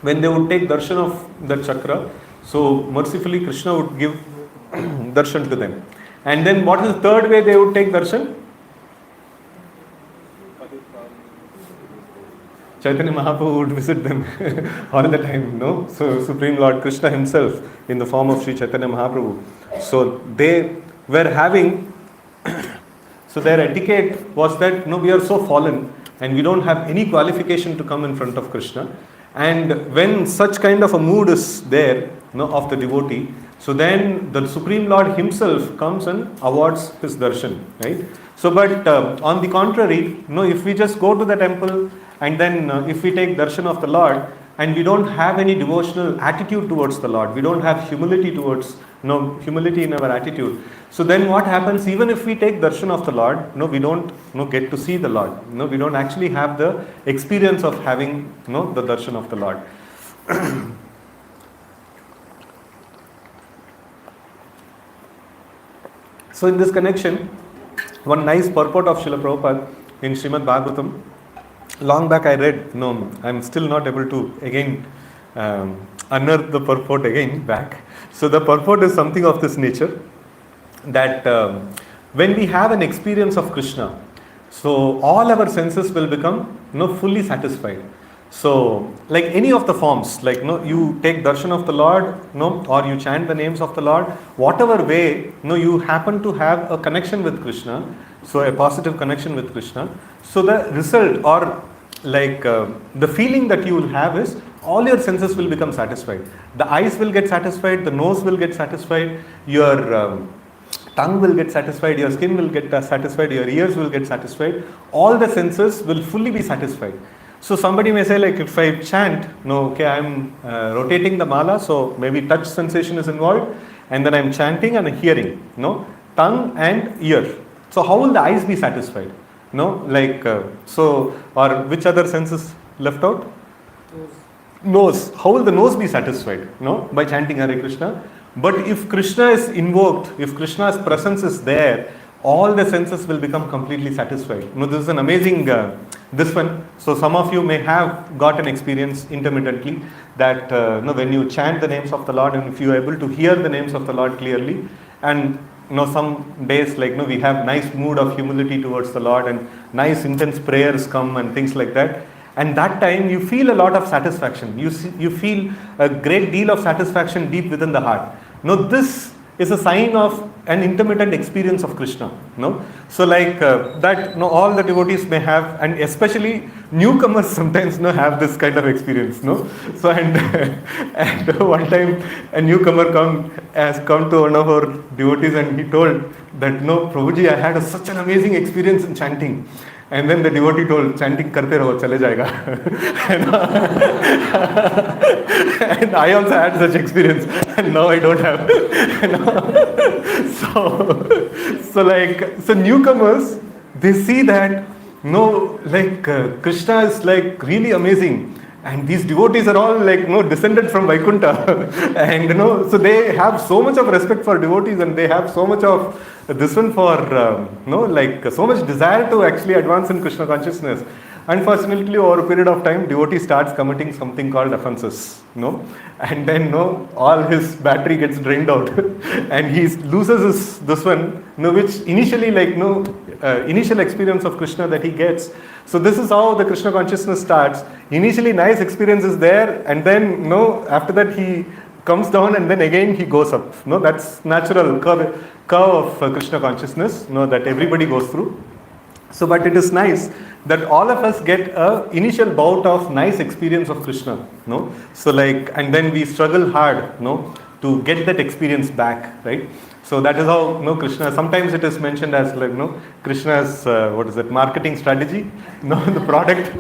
A: when they would take darshan of the chakra, so mercifully Krishna would give darshan to them. And then what is the third way they would take darshan? Chaitanya Mahaprabhu would visit them all the time, no? So Supreme Lord Krishna himself in the form of Sri Chaitanya Mahaprabhu. So they were having, so their etiquette was that we are so fallen and we don't have any qualification to come in front of Krishna. And when such kind of a mood is there, of the devotee, so then the Supreme Lord himself comes and awards his darshan, right? So but on the contrary, if we just go to the temple and then if we take darshan of the Lord and we don't have any devotional attitude towards the Lord, we don't have humility towards, humility in our attitude. So then what happens, even if we take darshan of the Lord, we don't get to see the Lord. We don't actually have the experience of having the darshan of the Lord. So in this connection, one nice purport of Srila Prabhupada in Srimad Bhagavatam, long back I read, I'm still not able to again unearth the purport again back. So the purport is something of this nature, that when we have an experience of Krishna, so all our senses will become fully satisfied. So like any of the forms, like you take darshan of the Lord, or you chant the names of the Lord, whatever way you happen to have a connection with Krishna, so a positive connection with Krishna, so the result, or like the feeling that you will have is all your senses will become satisfied. The eyes will get satisfied, the nose will get satisfied, your tongue will get satisfied, your skin will get satisfied, your ears will get satisfied, all the senses will fully be satisfied. So somebody may say, like, if I chant, I'm rotating the mala, so maybe touch sensation is involved, and then I'm chanting and hearing, tongue and ear. So how will the eyes be satisfied? So, or which other senses left out? Nose. How will the nose be satisfied? By chanting Hare Krishna. But if Krishna is invoked, if Krishna's presence is there, all the senses will become completely satisfied. This is an amazing, this one. So some of you may have got an experience intermittently that when you chant the names of the Lord, and if you are able to hear the names of the Lord clearly, and some days we have nice mood of humility towards the Lord, and nice intense prayers come and things like that. And that time you feel a lot of satisfaction. You feel a great deal of satisfaction deep within the heart. This is a sign of an intermittent experience of Krishna. So like that all the devotees may have, and especially newcomers sometimes have this kind of experience. So and one time a newcomer has come to one of our devotees, and he told that Prabhuji, I had such an amazing experience in chanting. And then the devotee told, chanting karte raho, chale jayega. And I also had such experience, and now I don't have. So newcomers, they see that, Krishna is really amazing. And these devotees are all descended from Vaikuntha. And so they have so much of respect for devotees, and they have so much of this one for, so much desire to actually advance in Krishna consciousness. Unfortunately, over a period of time, devotee starts committing something called offenses, and then all his battery gets drained out, and he loses this one, which initially initial experience of Krishna that he gets. So this is how the Krishna consciousness starts. Initially, nice experience is there, and then after that he comes down, and then again he goes up. That's natural curve of Krishna consciousness, that everybody goes through. So, but it is nice that all of us get a initial bout of nice experience of Krishna, no? So like, and then we struggle hard, no, to get that experience back, right? So that is how, Krishna, sometimes it is mentioned as like, Krishna's, what is it, marketing strategy, the product,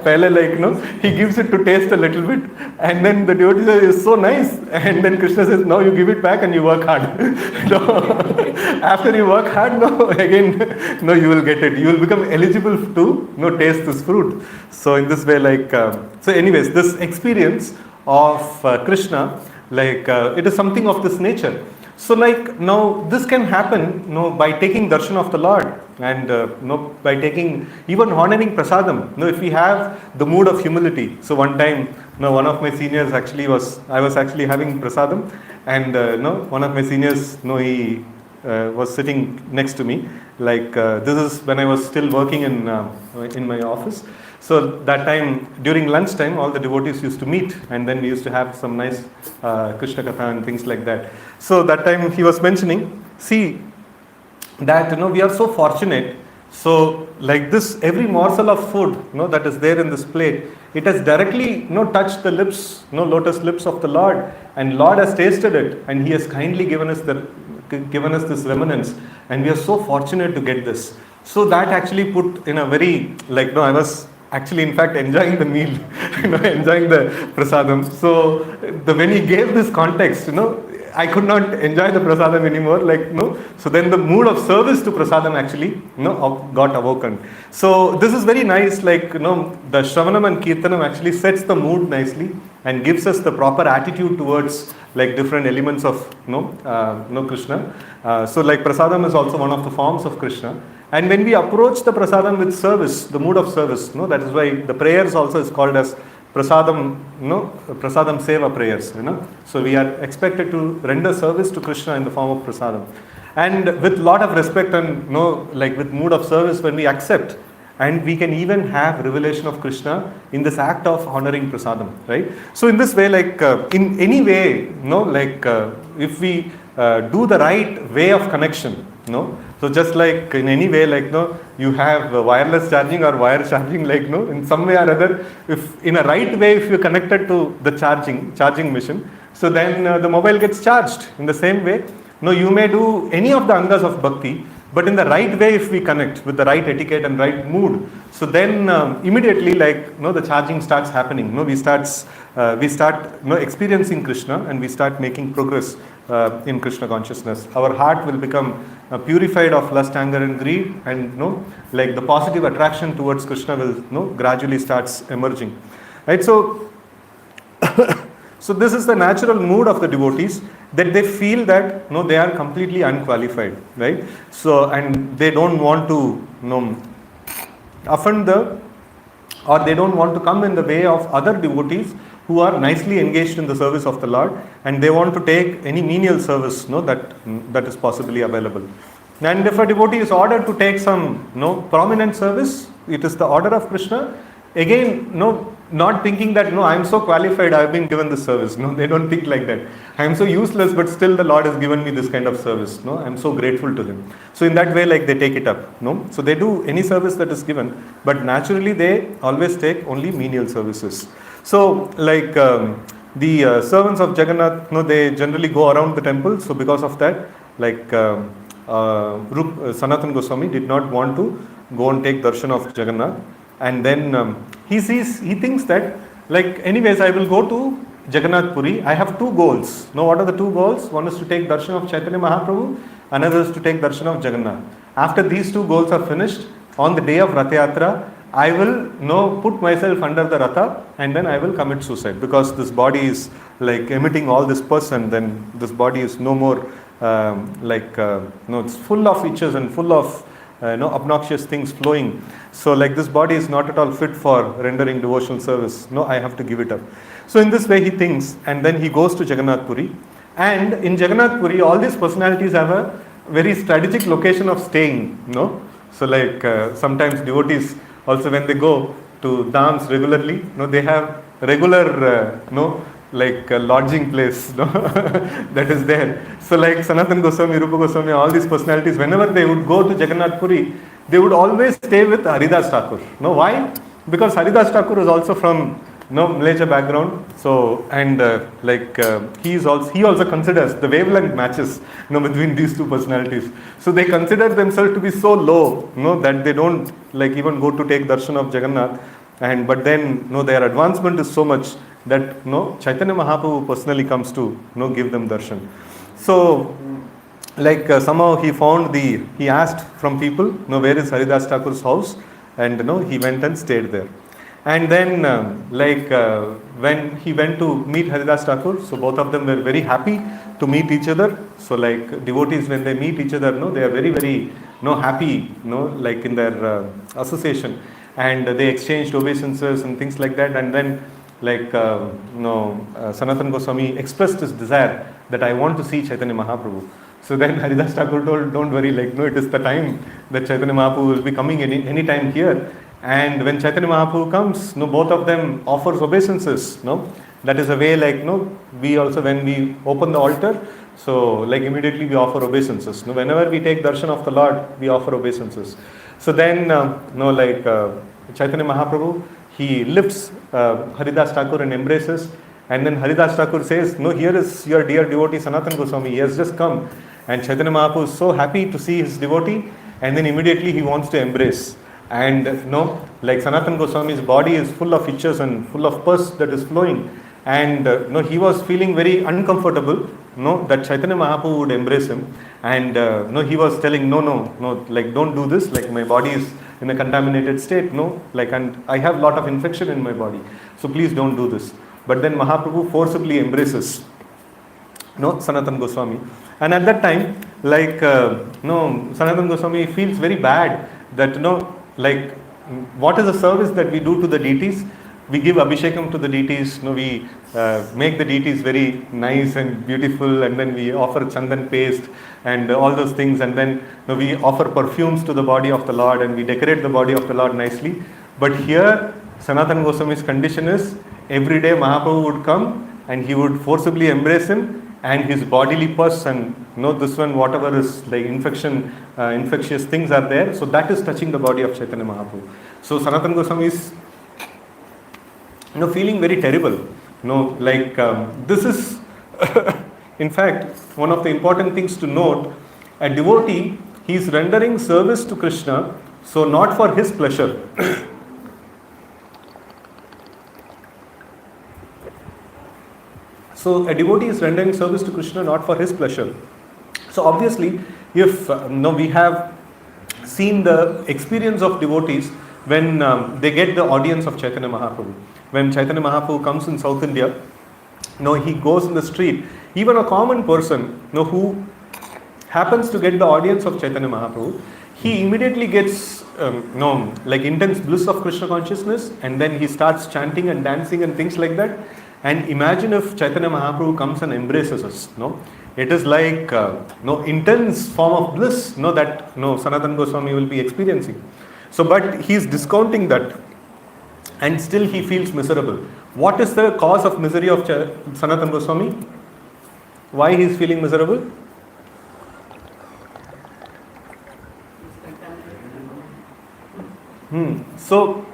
A: pehle like, he gives it to taste a little bit, and then the devotee says, it's so nice, and then Krishna says, no, you give it back and you work hard. After you work hard, again, you will get it. You will become eligible to, taste this fruit. So in this way, like, so anyways, this experience of Krishna, like, it is something of this nature. So like, now this can happen, by taking darshan of the Lord, and by taking, even honoring prasadam. If we have the mood of humility. So one time, one of my seniors actually I was actually having prasadam, and one of my seniors, he was sitting next to me. Like, this is when I was still working in my office. So that time, during lunchtime, all the devotees used to meet, and then we used to have some nice Krishna Katha and things like that. So that time he was mentioning, see, that we are so fortunate. So like this, every morsel of food that is there in this plate, it has directly touched the lips, lotus lips of the Lord, and Lord has tasted it, and He has kindly given us this remnants, and we are so fortunate to get this. So that actually put in a very, like, I was actually in fact enjoying the meal, enjoying the prasadam. So when he gave this context, I could not enjoy the prasadam anymore, like, so then the mood of service to prasadam actually, got awoken. So this is very nice, like, the Shravanam and Kirtanam actually sets the mood nicely and gives us the proper attitude towards like different elements of Krishna. So like prasadam is also one of the forms of Krishna. And when we approach the prasadam with service, the mood of service, that is why the prayers also is called as prasadam, prasadam seva prayers, So we are expected to render service to Krishna in the form of prasadam. And with lot of respect and, like with mood of service, when we accept, and we can even have revelation of Krishna in this act of honoring prasadam, right? So in this way, like in any way, if we do the right way of connection, so just like in any way, like you have wireless charging or wire charging, like in some way or other, if in a right way, if you connected to the charging mission, so then the mobile gets charged. In the same way, you may do any of the angas of bhakti, but in the right way, if we connect with the right etiquette and right mood, so then immediately, like the charging starts happening. We start experiencing Krishna, and we start making progress in Krishna consciousness. Our heart will become purified of lust, anger, and greed, and like the positive attraction towards Krishna will gradually starts emerging, right? So so this is the natural mood of the devotees, that they feel that they are completely unqualified, right? So, and they don't want to offend or they don't want to come in the way of other devotees who are nicely engaged in the service of the Lord, and they want to take any menial service that is possibly available. And if a devotee is ordered to take some prominent service, it is the order of Krishna. Again, not thinking that I am so qualified, I have been given this service. They don't think like that. I am so useless, but still the Lord has given me this kind of service. I am so grateful to Him. So in that way, like they take it up. So they do any service that is given, but naturally they always take only menial services. So like the servants of Jagannath, they generally go around the temple. So because of that, like Sanatana Goswami did not want to go and take darshan of Jagannath. And then he thinks that, like, anyways, I will go to Jagannath Puri. I have two goals. What are the two goals? One is to take darshan of Chaitanya Mahaprabhu, another is to take darshan of Jagannath. After these two goals are finished, on the day of Ratha Yatra, I will put myself under the Ratha, and then I will commit suicide, because this body is like emitting all this pus, and then this body is no more it's full of itches and full of obnoxious things flowing. So like this body is not at all fit for rendering devotional service. I have to give it up. So in this way he thinks, and then he goes to Jagannath Puri. And in Jagannath Puri, all these personalities have a very strategic location of staying. So like sometimes devotees also, when they go to dhams regularly, they have regular lodging place that is there. So like Sanatana Goswami, Rupa Goswami, all these personalities, whenever they would go to Jagannath Puri, they would always stay with Haridas Thakur. No, why? Because Haridas Thakur is also from Malaysia background. So and he also considers the wavelength matches between these two personalities. So they consider themselves to be so low, that they don't even go to take darshan of Jagannath. And but then their advancement is so much that Chaitanya Mahaprabhu personally comes to give them darshan. So somehow he asked from people, where is Haridas Thakur's house, and he went and stayed there. And then when he went to meet Haridas Thakur, so both of them were very happy to meet each other. So devotees, when they meet each other, they are very, very happy, in their association, and they exchanged obeisances and things like that. And then Sanatana Goswami expressed his desire that I want to see Chaitanya Mahaprabhu. So then Haridas Thakur told, don't worry, it is the time that Chaitanya Mahaprabhu will be coming any time here. And when Chaitanya Mahaprabhu comes, both of them offers obeisances. That is a way we also, when we open the altar, so immediately we offer obeisances. Whenever we take darshan of the Lord, we offer obeisances. So then Chaitanya Mahaprabhu, he lifts Haridas Thakur and embraces. And then Haridas Thakur says, here is your dear devotee Sanatana Goswami, he has just come. And Chaitanya Mahaprabhu is so happy to see his devotee, and then immediately he wants to embrace. And Sanatana Goswami's body is full of itches and full of pus that is flowing. And he was feeling very uncomfortable, that Chaitanya Mahaprabhu would embrace him. And he was telling, don't do this, my body is in a contaminated state, and I have a lot of infection in my body. So please don't do this. But then Mahaprabhu forcibly embraces Sanatana Goswami. And at that time, Sanatana Goswami feels very bad that, what is the service that we do to the deities? We give abhishekam to the deities, we make the deities very nice and beautiful, and then we offer chandan paste and all those things, and then we offer perfumes to the body of the Lord, and we decorate the body of the Lord nicely. But here, Sanatana Goswami's condition is, every day Mahaprabhu would come and he would forcibly embrace him, and his bodily pus and this one, whatever is infectious things are there, so that is touching the body of Chaitanya Mahaprabhu. So Sanatana Goswami is feeling very terrible. This is in fact one of the important things to note. A devotee, he is rendering service to Krishna, so not for his pleasure. So a devotee is rendering service to Krishna not for his pleasure. So obviously, if we have seen the experience of devotees when they get the audience of Chaitanya Mahaprabhu. When Chaitanya Mahaprabhu comes in South India, he goes in the street. Even a common person who happens to get the audience of Chaitanya Mahaprabhu, he immediately gets intense bliss of Krishna consciousness, and then he starts chanting and dancing and things like that. And imagine if Chaitanya Mahaprabhu comes and embraces us. It is intense form of bliss that Sanatana Goswami will be experiencing. So, but he is discounting that, and still he feels miserable. What is the cause of misery of Sanatana Goswami? Why he is feeling miserable? So,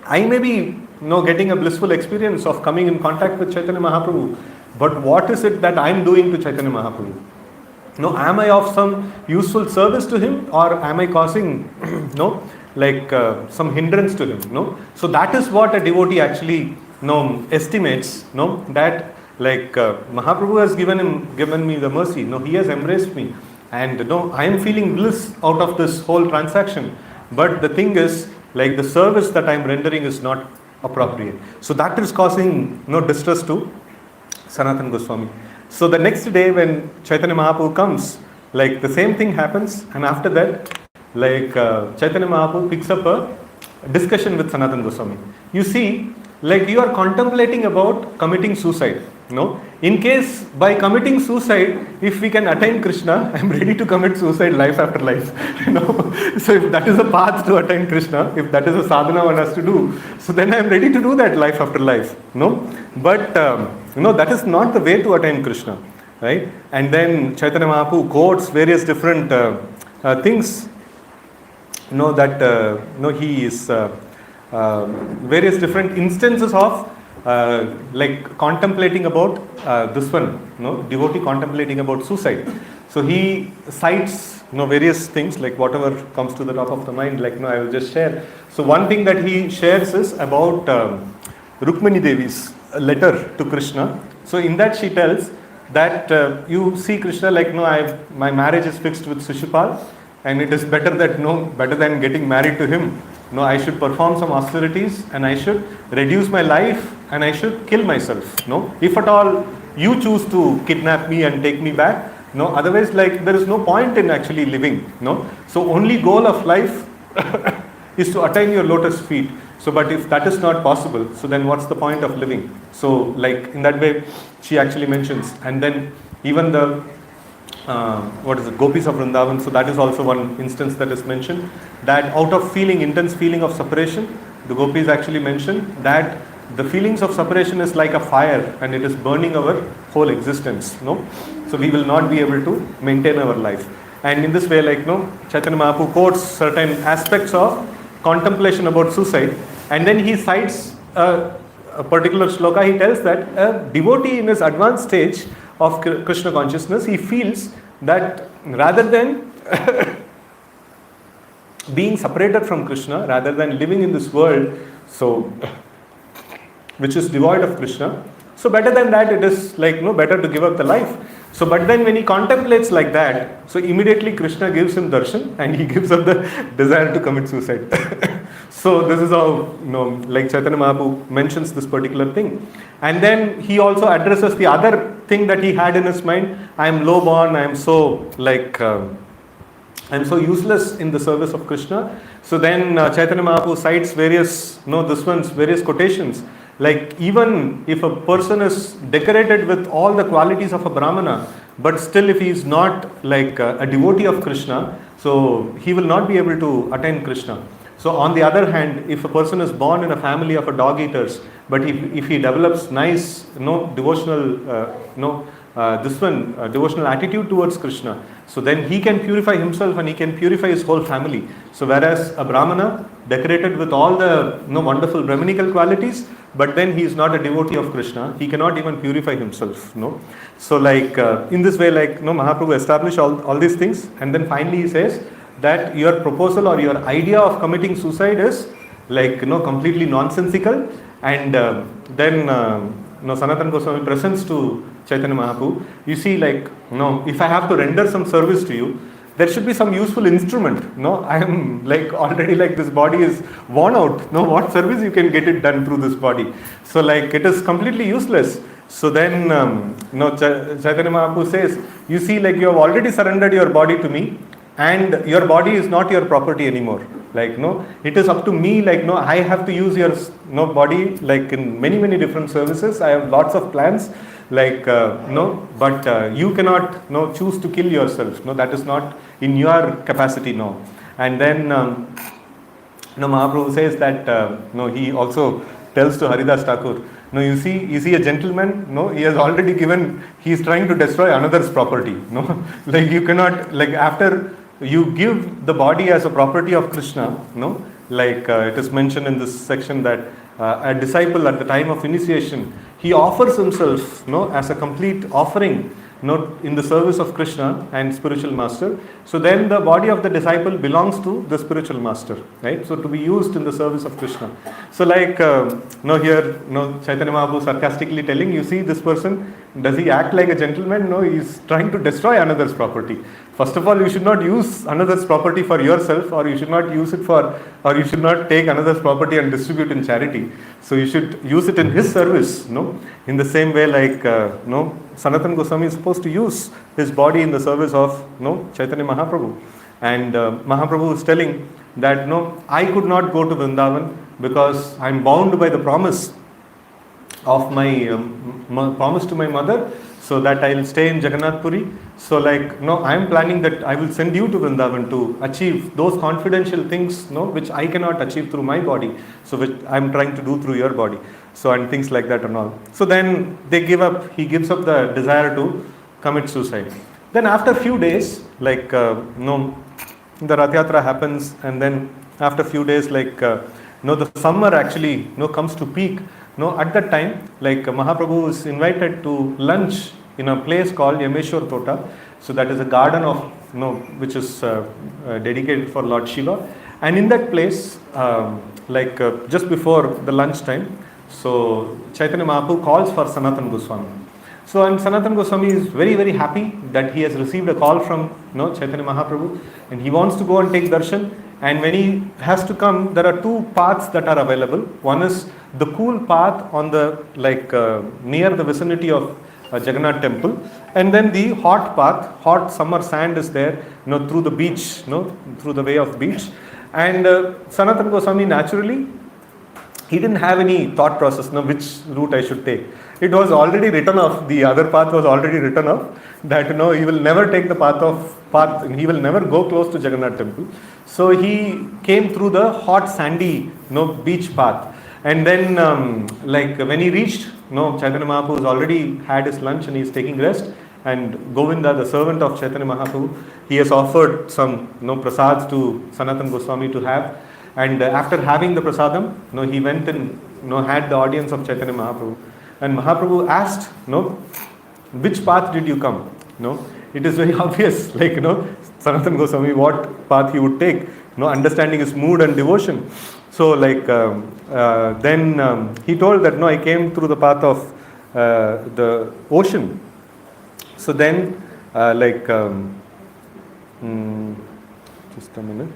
A: I may be getting a blissful experience of coming in contact with Chaitanya Mahaprabhu, but what is it that I am doing to Chaitanya Mahaprabhu? Am I of some useful service to him, or am I causing some hindrance to him? So that is what a devotee actually estimates, that Mahaprabhu has given me the mercy, he has embraced me, and I am feeling bliss out of this whole transaction, but the thing is, the service that I am rendering is not appropriate. So that is causing distress to Sanatana Goswami. So the next day when Chaitanya Mahaprabhu comes, the same thing happens, and after that, Chaitanya Mahaprabhu picks up a discussion with Sanatana Goswami. You see, you are contemplating about committing suicide. In case by committing suicide, if we can attain Krishna, I am ready to commit suicide life after life. So if that is a path to attain Krishna, if that is a sadhana one has to do, so then I am ready to do that life after life. But that is not the way to attain Krishna, right? And then Chaitanya Mahaprabhu quotes various different things that he is various different instances of like contemplating about this one, devotee contemplating about suicide. So he cites various things, like whatever comes to the top of the mind, like I will just share. So one thing that he shares is about Rukmani Devi's letter to Krishna. So in that she tells that you see Krishna, like my marriage is fixed with Shishupal, and it is better than getting married to him. I should perform some austerities, and I should reduce my life, and I should kill myself. If at all you choose to kidnap me and take me back, otherwise, like, there is no point in actually living. So only goal of life is to attain your lotus feet. So, but if that is not possible, so then what's the point of living? So, like, in that way, she actually mentions. And then even the Gopis of Vrindavan, so that is also one instance that is mentioned, that out of intense feeling of separation, the Gopis actually mention that the feelings of separation is like a fire, and it is burning our whole existence. So we will not be able to maintain our life. And in this way, like, Chaitanya Mahaprabhu quotes certain aspects of contemplation about suicide, and then he cites a particular shloka. He tells that a devotee in his advanced stage of Krishna consciousness, he feels that rather than being separated from Krishna, rather than living in this world, so which is devoid of Krishna, so better than that, it is like better to give up the life. So, but then when he contemplates like that, so immediately Krishna gives him darshan, and he gives up the desire to commit suicide. So this is how, like Chaitanya Mahaprabhu mentions this particular thing. And then he also addresses the other thing that he had in his mind. I am low born, I am so like, I am so useless in the service of Krishna. So then Chaitanya Mahaprabhu cites various, various quotations. Like, even if a person is decorated with all the qualities of a Brahmana, but still if he is not like a devotee of Krishna, so he will not be able to attain Krishna. So on the other hand, if a person is born in a family of a dog eaters, but if he develops nice, devotional, devotional attitude towards Krishna, so then he can purify himself and he can purify his whole family. So whereas a Brahmana decorated with all the wonderful Brahminical qualities, but then he is not a devotee of Krishna, he cannot even purify himself. So like in this way, like Mahaprabhu established all these things, and then finally he says that your proposal or your idea of committing suicide is like completely nonsensical. And then Sanatana Goswami presents to Chaitanya Mahaprabhu, you see, like, if I have to render some service to you, there should be some useful instrument. I am like already, like, this body is worn out. What service you can get it done through this body? So like it is completely useless. So then Chaitanya Mahaprabhu says, you see, like, you have already surrendered your body to me, and your body is not your property anymore. Like, it is up to me, like, I have to use your body like in many different services. I have lots of plans, like, but you cannot choose to kill yourself. That is not in your capacity now. And then Mahaprabhu says that he also tells to Haridas Thakur, you see a gentleman, he has already given, he is trying to destroy another's property. Like, you cannot, like, after you give the body as a property of Krishna, like it is mentioned in this section that a disciple at the time of initiation, he offers himself as a complete offering in the service of Krishna and spiritual master. So then the body of the disciple belongs to the spiritual master, right? So to be used in the service of Krishna. So like here Chaitanya Mahaprabhu sarcastically telling, you see this person, does he act like a gentleman? No, he is trying to destroy another's property. First of all, you should not use another's property for yourself, or you should not use it for, or you should not take another's property and distribute in charity. So you should use it in his service. In the same way, like Sanatana Goswami is supposed to use his body in the service of Chaitanya Mahaprabhu. And Mahaprabhu is telling that I could not go to Vrindavan because I am bound by the promise of my promise to my mother, so that I will stay in Jagannath Puri. So like, I am planning that I will send you to Vrindavan to achieve those confidential things, which I cannot achieve through my body, so which I am trying to do through your body. So, and things like that and all. So then they give up, he gives up the desire to commit suicide. Then after a few days, like, the Rath Yatra happens, and then after a few days, the summer actually comes to peak. At that time, Mahaprabhu is invited to lunch in a place called Yameshwar Tota. So that is a garden of which is dedicated for Lord Shiva, and in that place, just before the lunch time, so Chaitanya Mahaprabhu calls for Sanatana Goswami. So, and Sanatana Goswami is very, very happy that he has received a call from Chaitanya Mahaprabhu, and he wants to go and take darshan. And when he has to come, there are two paths that are available. One is the cool path on the near the vicinity of Jagannath temple, and then the hot path, hot summer sand is there, through the beach, through the way of beach. And Sanatana Goswami naturally, he didn't have any thought process, which route I should take. It was already written off. The other path was already written off. That he will never take the path. He will never go close to Jagannath temple. So he came through the hot sandy, beach path. And then, when he reached, Chaitanya Mahaprabhu has already had his lunch and he is taking rest. And Govinda, the servant of Chaitanya Mahaprabhu, he has offered some, prasads to Sanatana Goswami to have. And after having the prasadam, he went and had the audience of Chaitanya Mahaprabhu. And Mahaprabhu asked, which path did you come? It is very obvious, Sanatana Goswami, what path he would take, understanding his mood and devotion. So, then he told that, I came through the path of the ocean. So then, just a minute.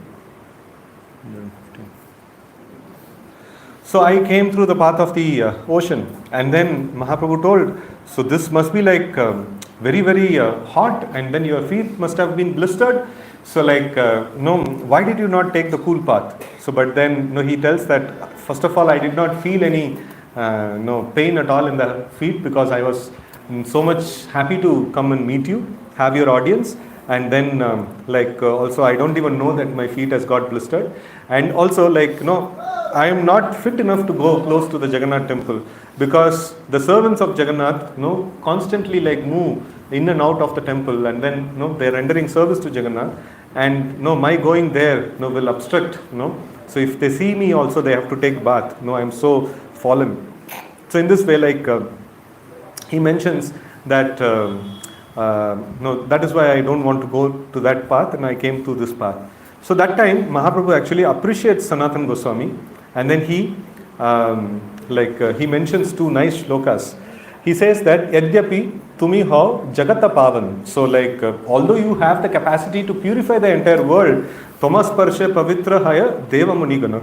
A: So I came through the path of the ocean, and then Mahaprabhu told, so this must be very, very hot, and then your feet must have been blistered. So no, why did you not take the cool path? So but then he tells that, first of all, I did not feel any pain at all in the feet, because I was so much happy to come and meet you, have your audience. And then also I don't even know that my feet has got blistered. And also I am not fit enough to go close to the Jagannath temple, because the servants of Jagannath constantly move in and out of the temple, and then they are rendering service to Jagannath, and my going there will obstruct. So if they see me also, they have to take bath. I am so fallen. So in this way, he mentions that that is why I don't want to go to that path, and I came to this path. So that time Mahaprabhu actually appreciates Sanatana Goswami, and then he he mentions two nice shlokas. He says that Yadyapi tumi ho jagata pavan. So although you have the capacity to purify the entire world, Thomas Parshe Pavitra Haya Deva Munigana.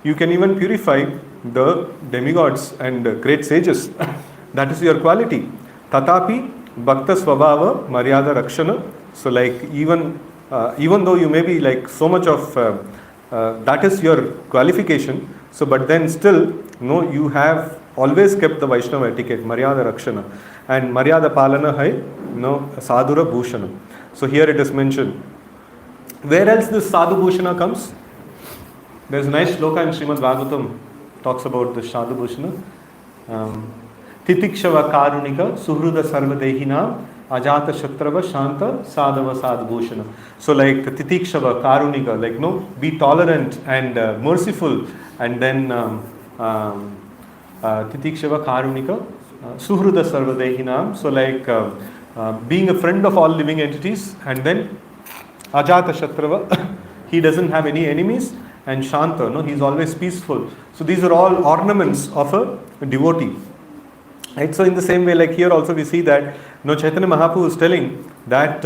A: You can even purify the demigods and great sages. That is your quality. Tatapi Bhakta Swabhava Maryada Rakshana. So even though you may be so much of that is your qualification. So but then still you have always kept the Vaishnava etiquette, Maryada Rakshana, and Maryada Palana hai Sadhura Bhushana. So here it is mentioned. Where else this Sadhu Bhushana comes? There is a nice shloka in Srimad Bhagavatam talks about the Sadhu Bhushana. Titikshava Karunika Suhruda Sarvadehinam Ajata Shatrava Shanta Sadhava Sadhbhushana. So Titikshava Karunika, be tolerant and merciful, and then Titikshava Karunika Suhruda Sarvadehinam. So being a friend of all living entities, and then Ajata Shatrava, he doesn't have any enemies, and Shanta, he is always peaceful. So these are all ornaments of a devotee. Right? So in the same way, here also we see that Chaitanya Mahaprabhu is telling that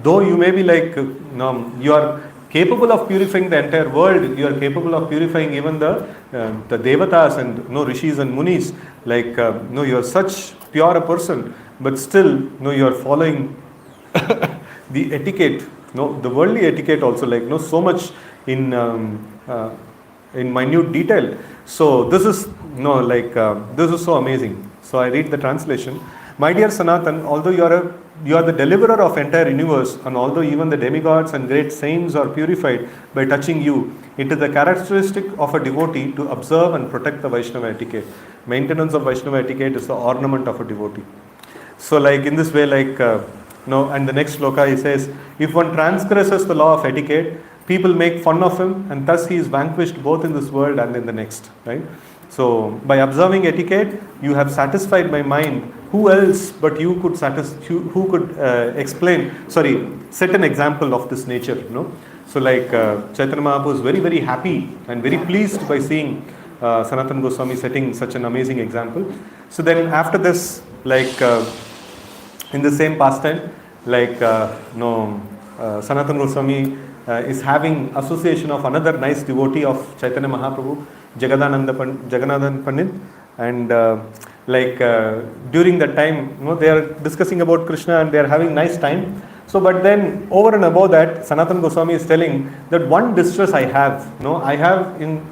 A: though you may be you are capable of purifying the entire world, you are capable of purifying even the devatas and rishis and munis, you are such pure a person, but still you are following the etiquette, the worldly etiquette also, so much in minute detail. So this is this is so amazing. So I read the translation. My dear Sanatan, although you are the deliverer of entire universe, and although even the demigods and great saints are purified by touching you, it is the characteristic of a devotee to observe and protect the Vaishnava etiquette. Maintenance of Vaishnava etiquette is the ornament of a devotee. So in this way, No, and the next sloka he says, if one transgresses the law of etiquette, people make fun of him, and thus he is vanquished both in this world and in the next. Right? So by observing etiquette, you have satisfied my mind. Who else but you could who could set an example of this nature? No. So like Chaitanya Mahaprabhu is very, very happy and very pleased by seeing Sanatana Goswami setting such an amazing example. So then after this, like in the same pastime, like Sanatana Goswami is having association of another nice devotee of Chaitanya Mahaprabhu, Jagannathan Pandit, and during that time, they are discussing about Krishna and they are having nice time. So, but then over and above that, Sanatana Goswami is telling that one distress I have, I have in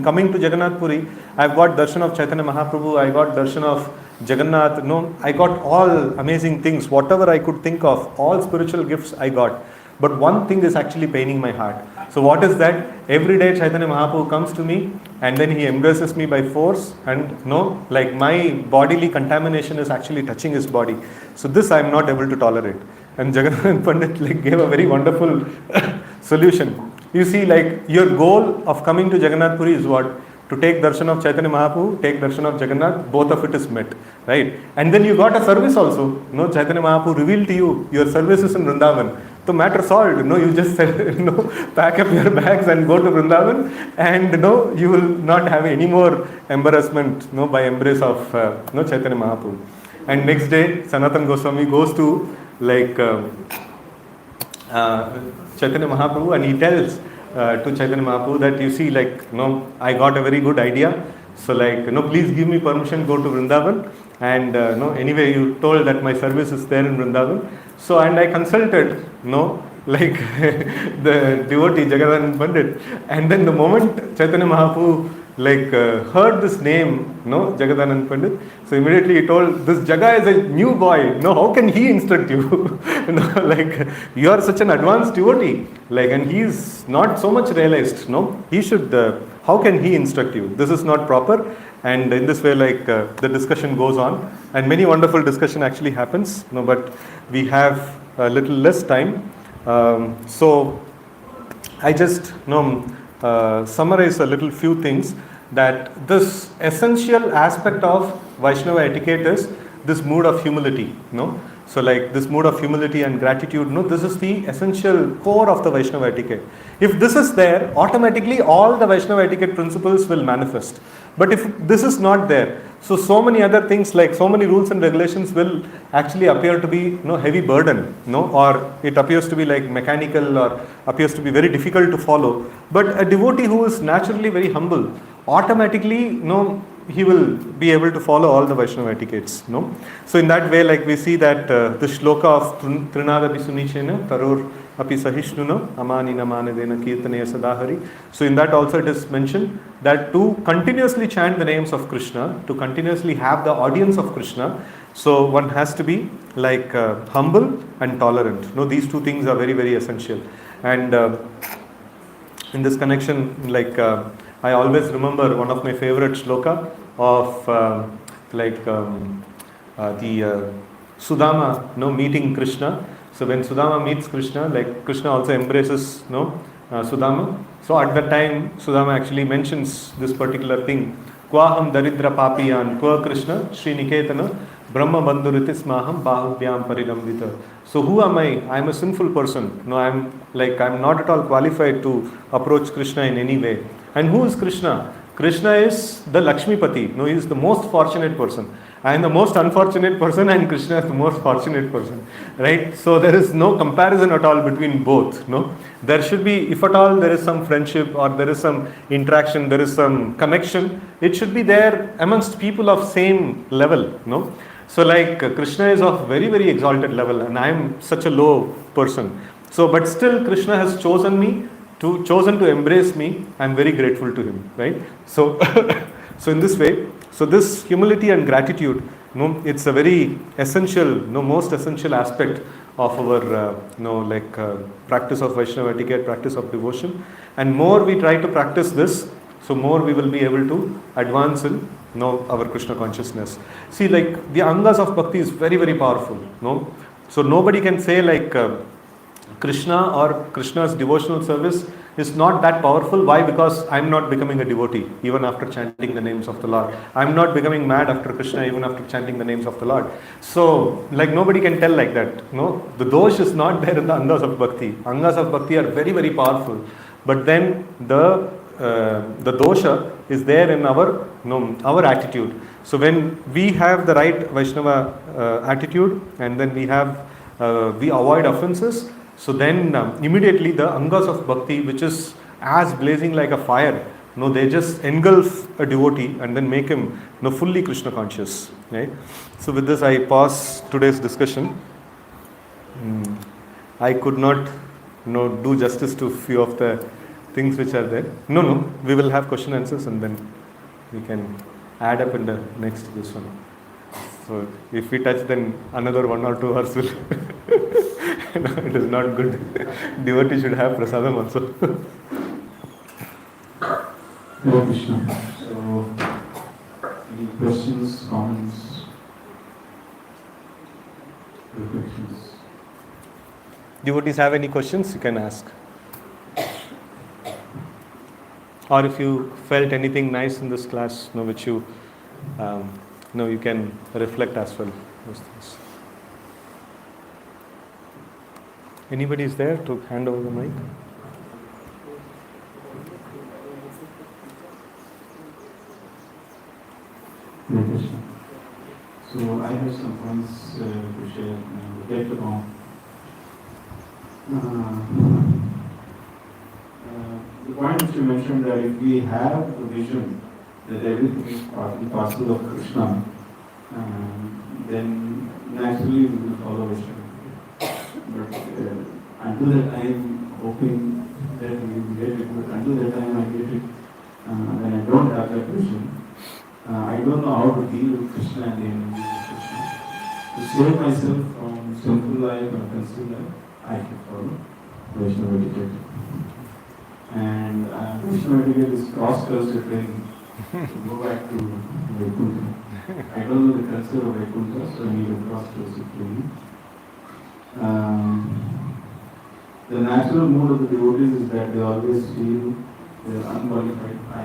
A: coming to Jagannath Puri, I've got darshan of Chaitanya Mahaprabhu, I got darshan of Jagannath, I got all amazing things, whatever I could think of, all spiritual gifts I got. But one thing is actually paining my heart. So what is that? Every day Chaitanya Mahaprabhu comes to me and then he embraces me by force, and my bodily contamination is actually touching his body. So this I am not able to tolerate. And Jagannath Pandit gave a very wonderful solution. You see, your goal of coming to Jagannath Puri is what? To take darshan of Chaitanya Mahaprabhu, take darshan of Jagannath, both of it is met, right? And then you got a service also. Chaitanya Mahaprabhu revealed to you your services in Vrindavan. So matter solved. You just pack up your bags and go to Vrindavan, and you will not have any more embarrassment by embrace of Chaitanya Mahaprabhu. And next day, Sanatana Goswami goes to Chaitanya Mahaprabhu and he tells to Chaitanya Mahaprabhu that you see, I got a very good idea. So please give me permission, go to Vrindavan. And anyway, you told that my service is there in Vrindavan. So, and I consulted, the devotee Jagannath Pandit. And then the moment Chaitanya Mahaprabhu heard this name, Jagannath Pandit, so immediately he told, this Jaga is a new boy, how can he instruct you? You are such an advanced devotee, and he is not so much realized, he should, how can he instruct you? This is not proper. And in this way, the discussion goes on, and many wonderful discussion actually happens, but we have a little less time. So I just summarize a little few things, that this essential aspect of Vaishnava etiquette is this mood of humility. So this mood of humility and gratitude, this is the essential core of the Vaishnava etiquette. If this is there, automatically all the Vaishnava etiquette principles will manifest. But if this is not there, so many other things, so many rules and regulations will actually appear to be heavy burden, or it appears to be mechanical, or appears to be very difficult to follow. But a devotee who is naturally very humble, automatically he will be able to follow all the Vaishnava etiquettes. So in that way, we see that the shloka of Trinada Bisunichena Tarur Api Sahishnuna Amanina Manadena Kirtanaya Sadahari. So in that also it is mentioned that to continuously chant the names of Krishna, to continuously have the audience of Krishna, so one has to be humble and tolerant. These two things are very, very essential. And in this connection, I always remember one of my favorite shloka of the Sudama meeting Krishna. So when Sudama meets Krishna, Krishna also embraces Sudama. So at that time, Sudama actually mentions this particular thing. Kwaham daridra papiyan kwa Krishna Shri Niketana Brahma bandhuritis maham bahubhyam paridamvita. So who am I? I am a sinful person. I'm not at all qualified to approach Krishna in any way. And who is Krishna? Krishna is the Lakshmipati. He is the most fortunate person. I am the most unfortunate person and Krishna is the most fortunate person. Right? So there is no comparison at all between both. There should be, if at all there is some friendship or there is some interaction, there is some connection, it should be there amongst people of same level. So Krishna is of very, very exalted level and I am such a low person. So but still Krishna has chosen to embrace me. I am very grateful to him, right? So so in this way, so this humility and gratitude, it's a very essential, most essential aspect of our practice of Vaishnava etiquette, practice of devotion. And more we try to practice this, so more we will be able to advance in our Krishna consciousness. See, the angas of bhakti is very, very powerful. So nobody can say like Krishna or Krishna's devotional service is not that powerful. Why? Because I'm not becoming a devotee even after chanting the names of the Lord. I'm not becoming mad after Krishna even after chanting the names of the Lord. So like nobody can tell like that. No, the dosh is not there in the angas of bhakti. Angas of bhakti are very very powerful, but then the dosha is there in our attitude. So when we have the right Vaishnava attitude, and then we avoid offenses, so then immediately the angas of bhakti, which is as blazing like a fire, they just engulf a devotee and then make him fully Krishna conscious. Right? So with this I pause today's discussion. I could not do justice to few of the things which are there. No, we will have question answers and then we can add up in the next this one. So if we touch, then another 1 or 2 hours will. It is not good. Devotee should have prasadam also.
B: Hello Krishna. So, any questions, comments, reflections?
A: Devotees have any questions, you can ask. Or if you felt anything nice in this class, which you you can reflect as well. Those things. Anybody is there to hand over the mic?
B: So I have some points to share and reflect upon. The point which you mentioned, that if we have a vision that everything is part and parcel of Krishna, then naturally we will follow Vishnu. But until that time, hoping that we will get it, but until that time I get it, when I don't have that vision, I don't know how to deal with Krishna and the energies of Krishna. To save myself from sinful life and offensive life, I can follow Vaishnava etiquette. And Vaishnava etiquette is cross-culture training to go back to Vaikuntha. I don't know the culture of Vaikuntha, so I need a cross-culture training. The natural mood of the devotees is that they always feel they are unqualified. I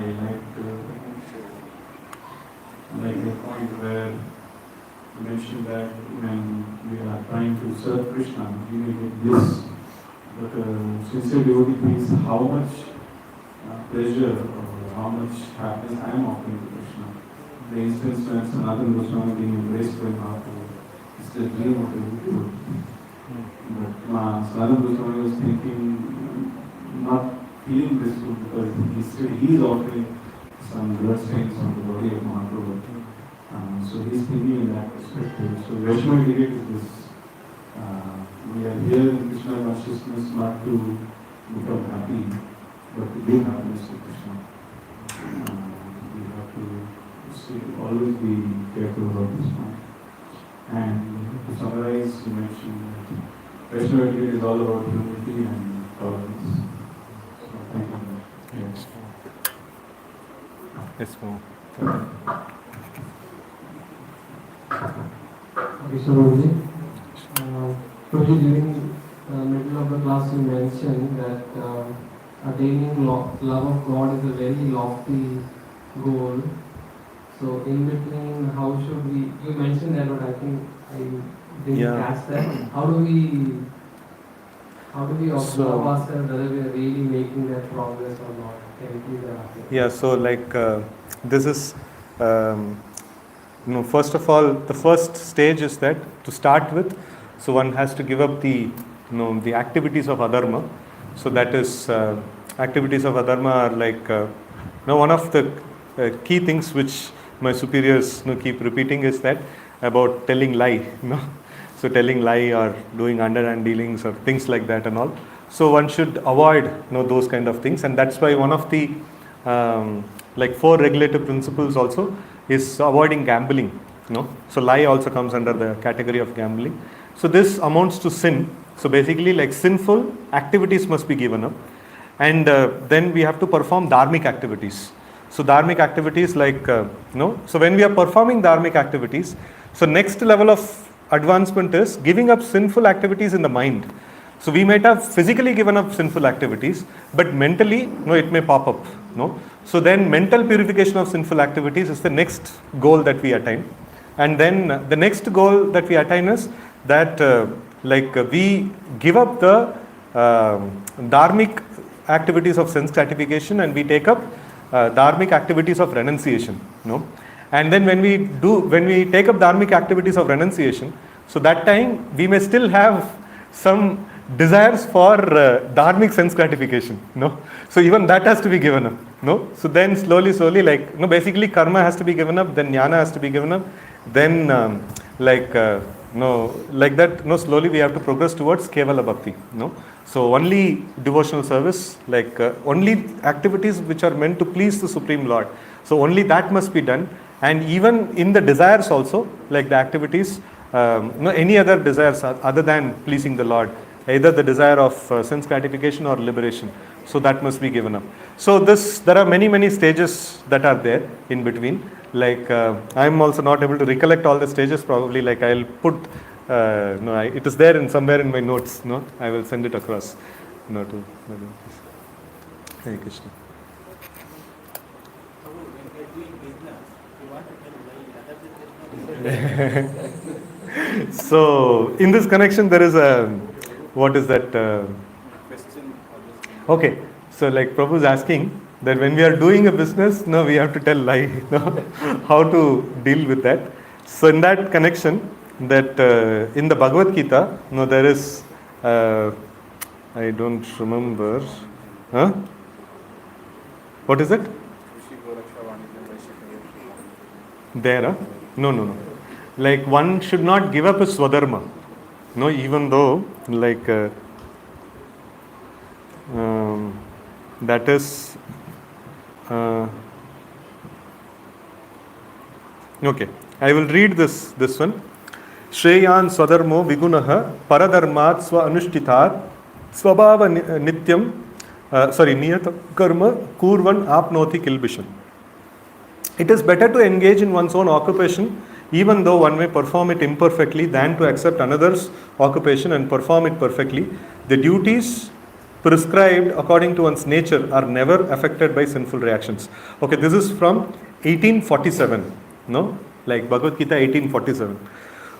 B: like the point where you mentioned that when we are trying to serve Krishna, we may get bliss. But sincere devotee feels how much pleasure or how much happiness I am offering to Krishna. The instance when Sanatana Goswami being embraced by Mahaprabhu is the dream of every devotee. But Sanatana Goswami was thinking, not feeling blissful because he is offering some blood stains on the body of Mahaprabhu. So he's thinking in that perspective. So Vaishnava etiquette is this. We are here in Krishna consciousness not to become happy, but to bring happiness to Krishna. We have to always be careful about this point. And to summarize, you mentioned that Vaishnava etiquette is all about humility and tolerance. So thank you.
A: Yes. Yes, ma'am.
C: Prabhuji, during the middle of the class you mentioned that attaining love of God is a very lofty goal. So in between, how should we, you mentioned that, but I think I didn't catch that. How do we observe ourselves whether we are really making that progress or not? Can you please elaborate?
A: Yeah, so like this is, first of all, the first stage is that to start with, so one has to give up the activities of adharma. So that is, activities of adharma are like, one of the key things which my superiors keep repeating is that about telling lie, so telling lie or doing underhand dealings or things like that and all. So one should avoid those kind of things, and that's why one of the 4 regulative principles also is avoiding gambling. So lie also comes under the category of gambling. So this amounts to sin. So basically, like sinful activities must be given up, and then we have to perform dharmic activities. So dharmic activities like so when we are performing dharmic activities, so next level of advancement is giving up sinful activities in the mind. So we might have physically given up sinful activities, but mentally, no, it may pop up. No? So then mental purification of sinful activities is the next goal that we attain. And then the next goal that we attain is that we give up the dharmic activities of sense gratification and we take up dharmic activities of renunciation. No? And then when we take up dharmic activities of renunciation, so that time we may still have some desires for dharmic sense gratification. No? So even that has to be given up. No? So then slowly, basically karma has to be given up, then jnana has to be given up, then slowly we have to progress towards kevala bhakti. No? So only devotional service, only activities which are meant to please the Supreme Lord. So only that must be done. And even in the desires also, like the activities, any other desires other than pleasing the Lord, either the desire of sense gratification or liberation. So that must be given up. So there are many stages that are there in between. I'm also not able to recollect all the stages. Probably I'll put, it is there somewhere in my notes. No, I will send it across. No, to Hare Krishna. So in this connection, there is a what is that? Okay, so Prabhu is asking that when we are doing a business, no, we have to tell lie. No? How to deal with that? So in that connection, that in the Bhagavad Gita, no, there is I don't remember. Huh? What is it? There? No. One should not give up his swadharma. No, even though that is okay. I will read this one. Shreyan swadharmo vigunaha paradharmat swa anushtitat swabhava nityam niyat karma kurvan apnoti kilbishan. It is better to engage in one's own occupation, even though one may perform it imperfectly, than to accept another's occupation and perform it perfectly. The duties prescribed according to one's nature are never affected by sinful reactions. Okay, this is from 1847. No? Bhagavad Gita 1847.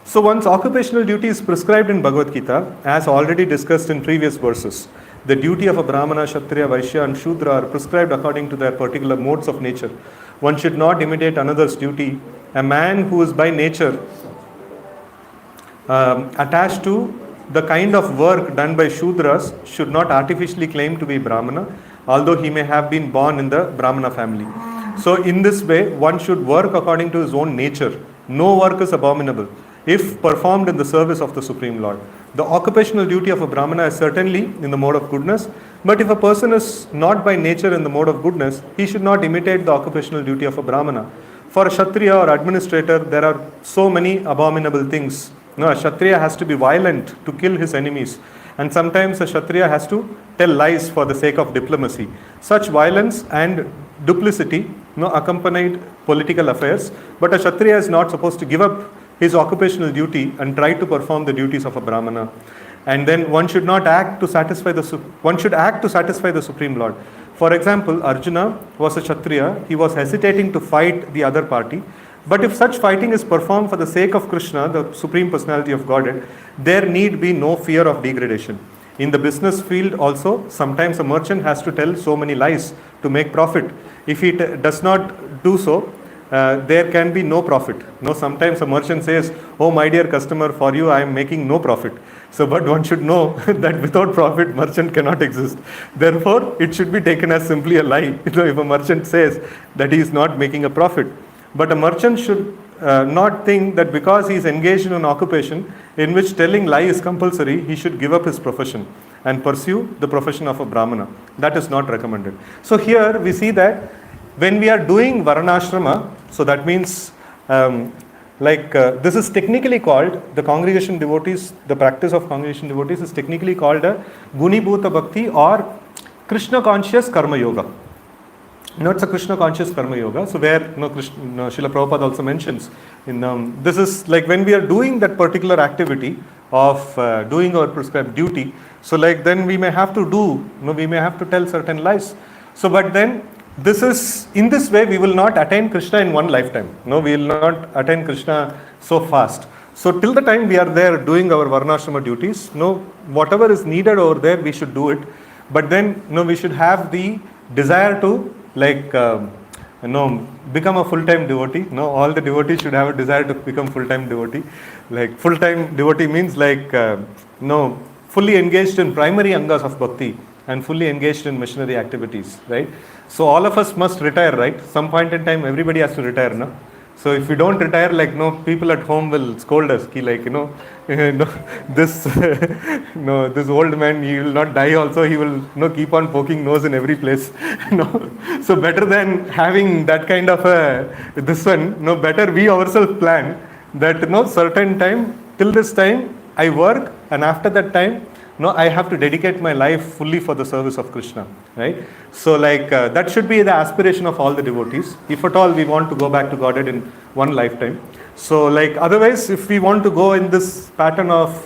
A: So one's occupational duty is prescribed in Bhagavad Gita, as already discussed in previous verses. The duty of a Brahmana, Kshatriya, Vaishya and Shudra are prescribed according to their particular modes of nature. One should not imitate another's duty. A man who is by nature attached to the kind of work done by Shudras should not artificially claim to be Brahmana, although he may have been born in the Brahmana family. So in this way, one should work according to his own nature. No work is abominable if performed in the service of the Supreme Lord. The occupational duty of a Brahmana is certainly in the mode of goodness, but if a person is not by nature in the mode of goodness, he should not imitate the occupational duty of a Brahmana. For a Kshatriya or administrator, there are so many abominable things. No, a Kshatriya has to be violent to kill his enemies, and sometimes a Kshatriya has to tell lies for the sake of diplomacy. Such violence and duplicity accompanied political affairs, but a Kshatriya is not supposed to give up his occupational duty and try to perform the duties of a Brahmana. And then one should not act to satisfy one should act to satisfy the Supreme Lord. For example, Arjuna was a Kshatriya. He was hesitating to fight the other party. But if such fighting is performed for the sake of Krishna, the Supreme Personality of Godhead, there need be no fear of degradation. In the business field also, sometimes a merchant has to tell so many lies to make profit. If he does not do so, there can be no profit. No, sometimes a merchant says, "Oh, my dear customer, for you I am making no profit." So, but one should know that without profit, merchant cannot exist. Therefore, it should be taken as simply a lie. If a merchant says that he is not making a profit, but a merchant should not think that because he is engaged in an occupation in which telling lie is compulsory, he should give up his profession and pursue the profession of a Brahmana. That is not recommended. So here we see that when we are doing Varanashrama, so that means this is technically called, the congregation devotees, the practice of congregation devotees is technically called a Gunibhuta Bhakti or Krishna conscious Karma Yoga. it's a Krishna conscious karma yoga. So where Krishna, Srila Prabhupada also mentions in this is like when we are doing that particular activity of doing our prescribed duty. So like then we may have to do, we may have to tell certain lies. So but then this is in this way we will not attain Krishna in one lifetime. No, we will not attain Krishna so fast. So till the time we are there doing our varnashrama duties, whatever is needed over there we should do it. But then we should have the desire to become a full-time devotee. All the devotees should have a desire to become full-time devotee. Like full-time devotee means fully engaged in primary angas of bhakti and fully engaged in missionary activities, right? So all of us must retire, right? Some point in time everybody has to retire, no? So if we don't retire, people at home will scold us. This this old man, he will not die also. He will keep on poking nose in every place. So better than having that kind of this one. Better we ourselves plan that certain time till this time I work, and after that time I have to dedicate my life fully for the service of Krishna, right? So that should be the aspiration of all the devotees, if at all we want to go back to Godhead in one lifetime. So otherwise, if we want to go in this pattern of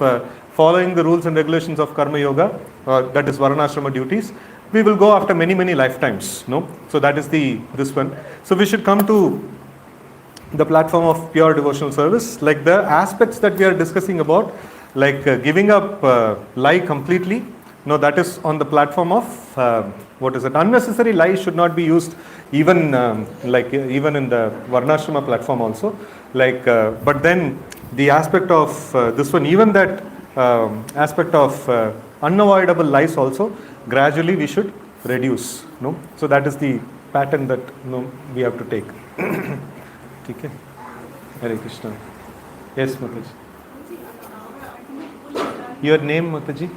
A: following the rules and regulations of Karma Yoga, that is Varnashrama duties, we will go after many, many lifetimes, So that is this one. So we should come to the platform of pure devotional service, the aspects that we are discussing about, giving up lie completely. That is on the platform of unnecessary lies should not be used even even in the Varnashrama platform also. But then the aspect of this one, even that aspect of unavoidable lies also, gradually we should reduce. So that is the pattern that we have to take. Okay. Hare Krishna. Yes, Mataji. Your name, Mataji?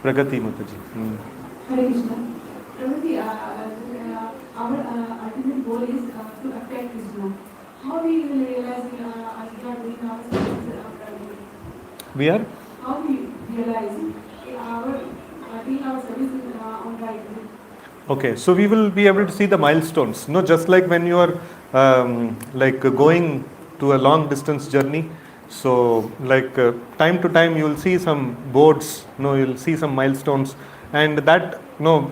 A: Pragati, Mataji.
D: Hare Krishna. Prabhuji, our ultimate goal is to attain Krishna. How we will realize we are doing our service?
A: We are?
D: How we realize doing our service on right way?
A: Okay, so we will be able to see the milestones. Just like when you are going to a long distance journey. So time to time you will see some boards, you will see some milestones, and that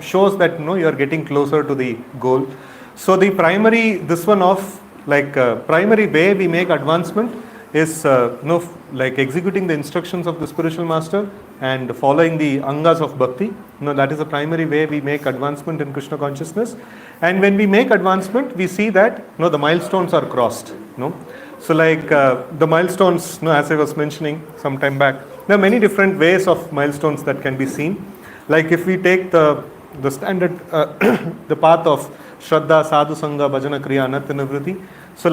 A: shows that you are getting closer to the goal. So the primary, this one of primary way we make advancement is executing the instructions of the spiritual master and following the angas of bhakti. That is the primary way we make advancement in Krishna consciousness. And when we make advancement, we see that the milestones are crossed. So the milestones, as I was mentioning some time back, there are many different ways of milestones that can be seen. If we take the standard, the path of Shraddha, Sadhu Sangha, Bhajana, Kriya, Anartha Nivritti. So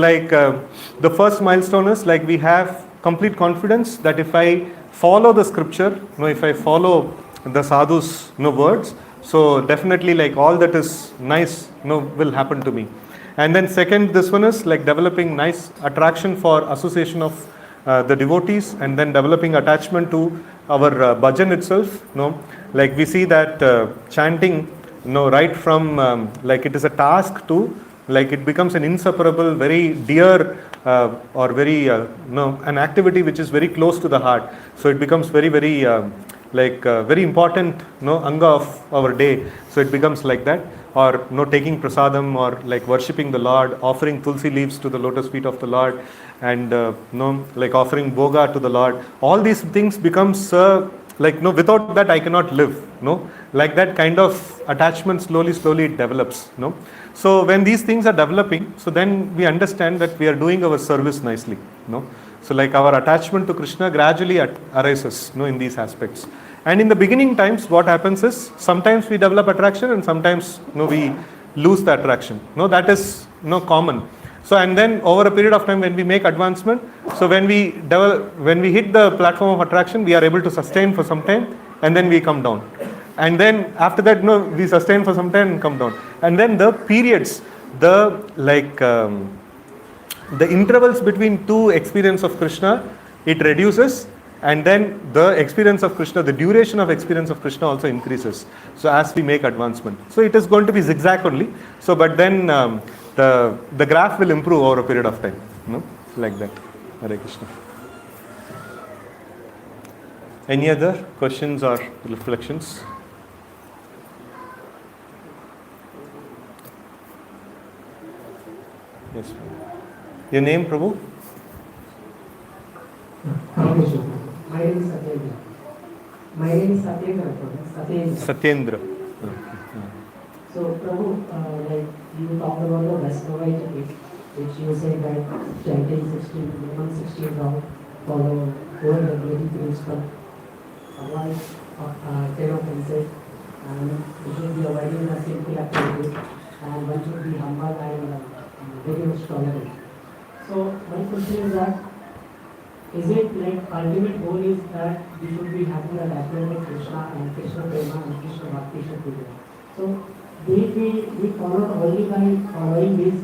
A: the first milestone is we have complete confidence that if I follow the scripture, if I follow the sadhu's words, so definitely all that is nice will happen to me. And then second, this one is developing nice attraction for association of the devotees, and then developing attachment to our bhajan itself. We see that chanting, right from it is a task to it becomes an inseparable, very dear or very an activity which is very close to the heart. So it becomes very, very very important anga of our day. So it becomes like that. Or taking prasadam, or worshipping the Lord, offering tulsi leaves to the lotus feet of the Lord, and offering bhoga to the Lord. All these things becomes without that I cannot live. That kind of attachment slowly it develops. So when these things are developing, so then we understand that we are doing our service nicely. So our attachment to Krishna gradually arises in these aspects. And in the beginning times, what happens is sometimes we develop attraction, and sometimes we lose the attraction. That is common. So and then over a period of time, when we make advancement, so when we hit the platform of attraction, we are able to sustain for some time, and then we come down. And then after that, we sustain for some time and come down. And then the periods, the intervals between two experience of Krishna, it reduces. And then the experience of Krishna, the duration of experience of Krishna also increases. So as we make advancement. So it is going to be zigzag only. So but then the graph will improve over a period of time. Like that. Hare Krishna. Any other questions or reflections? Yes. Your name, Prabhu?
E: My name is Satyendra. My name is Satyendra.
A: Satyendra.
E: So, Prabhu, like you talked about the Vaishnava etiquette, which you said that chanting 16 round for the whole regulatory principle, avoid 10 offenses, and we should be avoiding the sinful activities, and one should be humble and very much tolerant. So, my question is that, is it like ultimate goal is that we should be having an attachment with Krishna and Krishna Prema and Krishna Bhakti should be there. So will we follow only by following these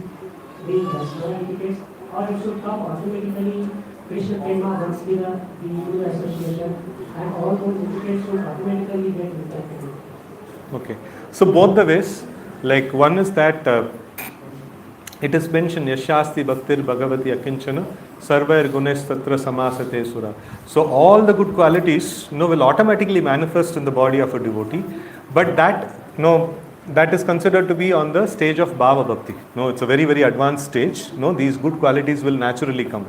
E: Vaishnava etiquettes, or it should come automatically Krishna Prema once we do the association and all those etiquettes should automatically get reflected?
A: Okay. So both the ways, like one is that it is mentioned Yashasti Bhaktir Bhagavati Akinchana Sarvair Gunesh Tatra Samasate Sura. So all the good qualities will automatically manifest in the body of a devotee, but that that is considered to be on the stage of Bhava Bhakti. It's a very, very advanced stage. These good qualities will naturally come.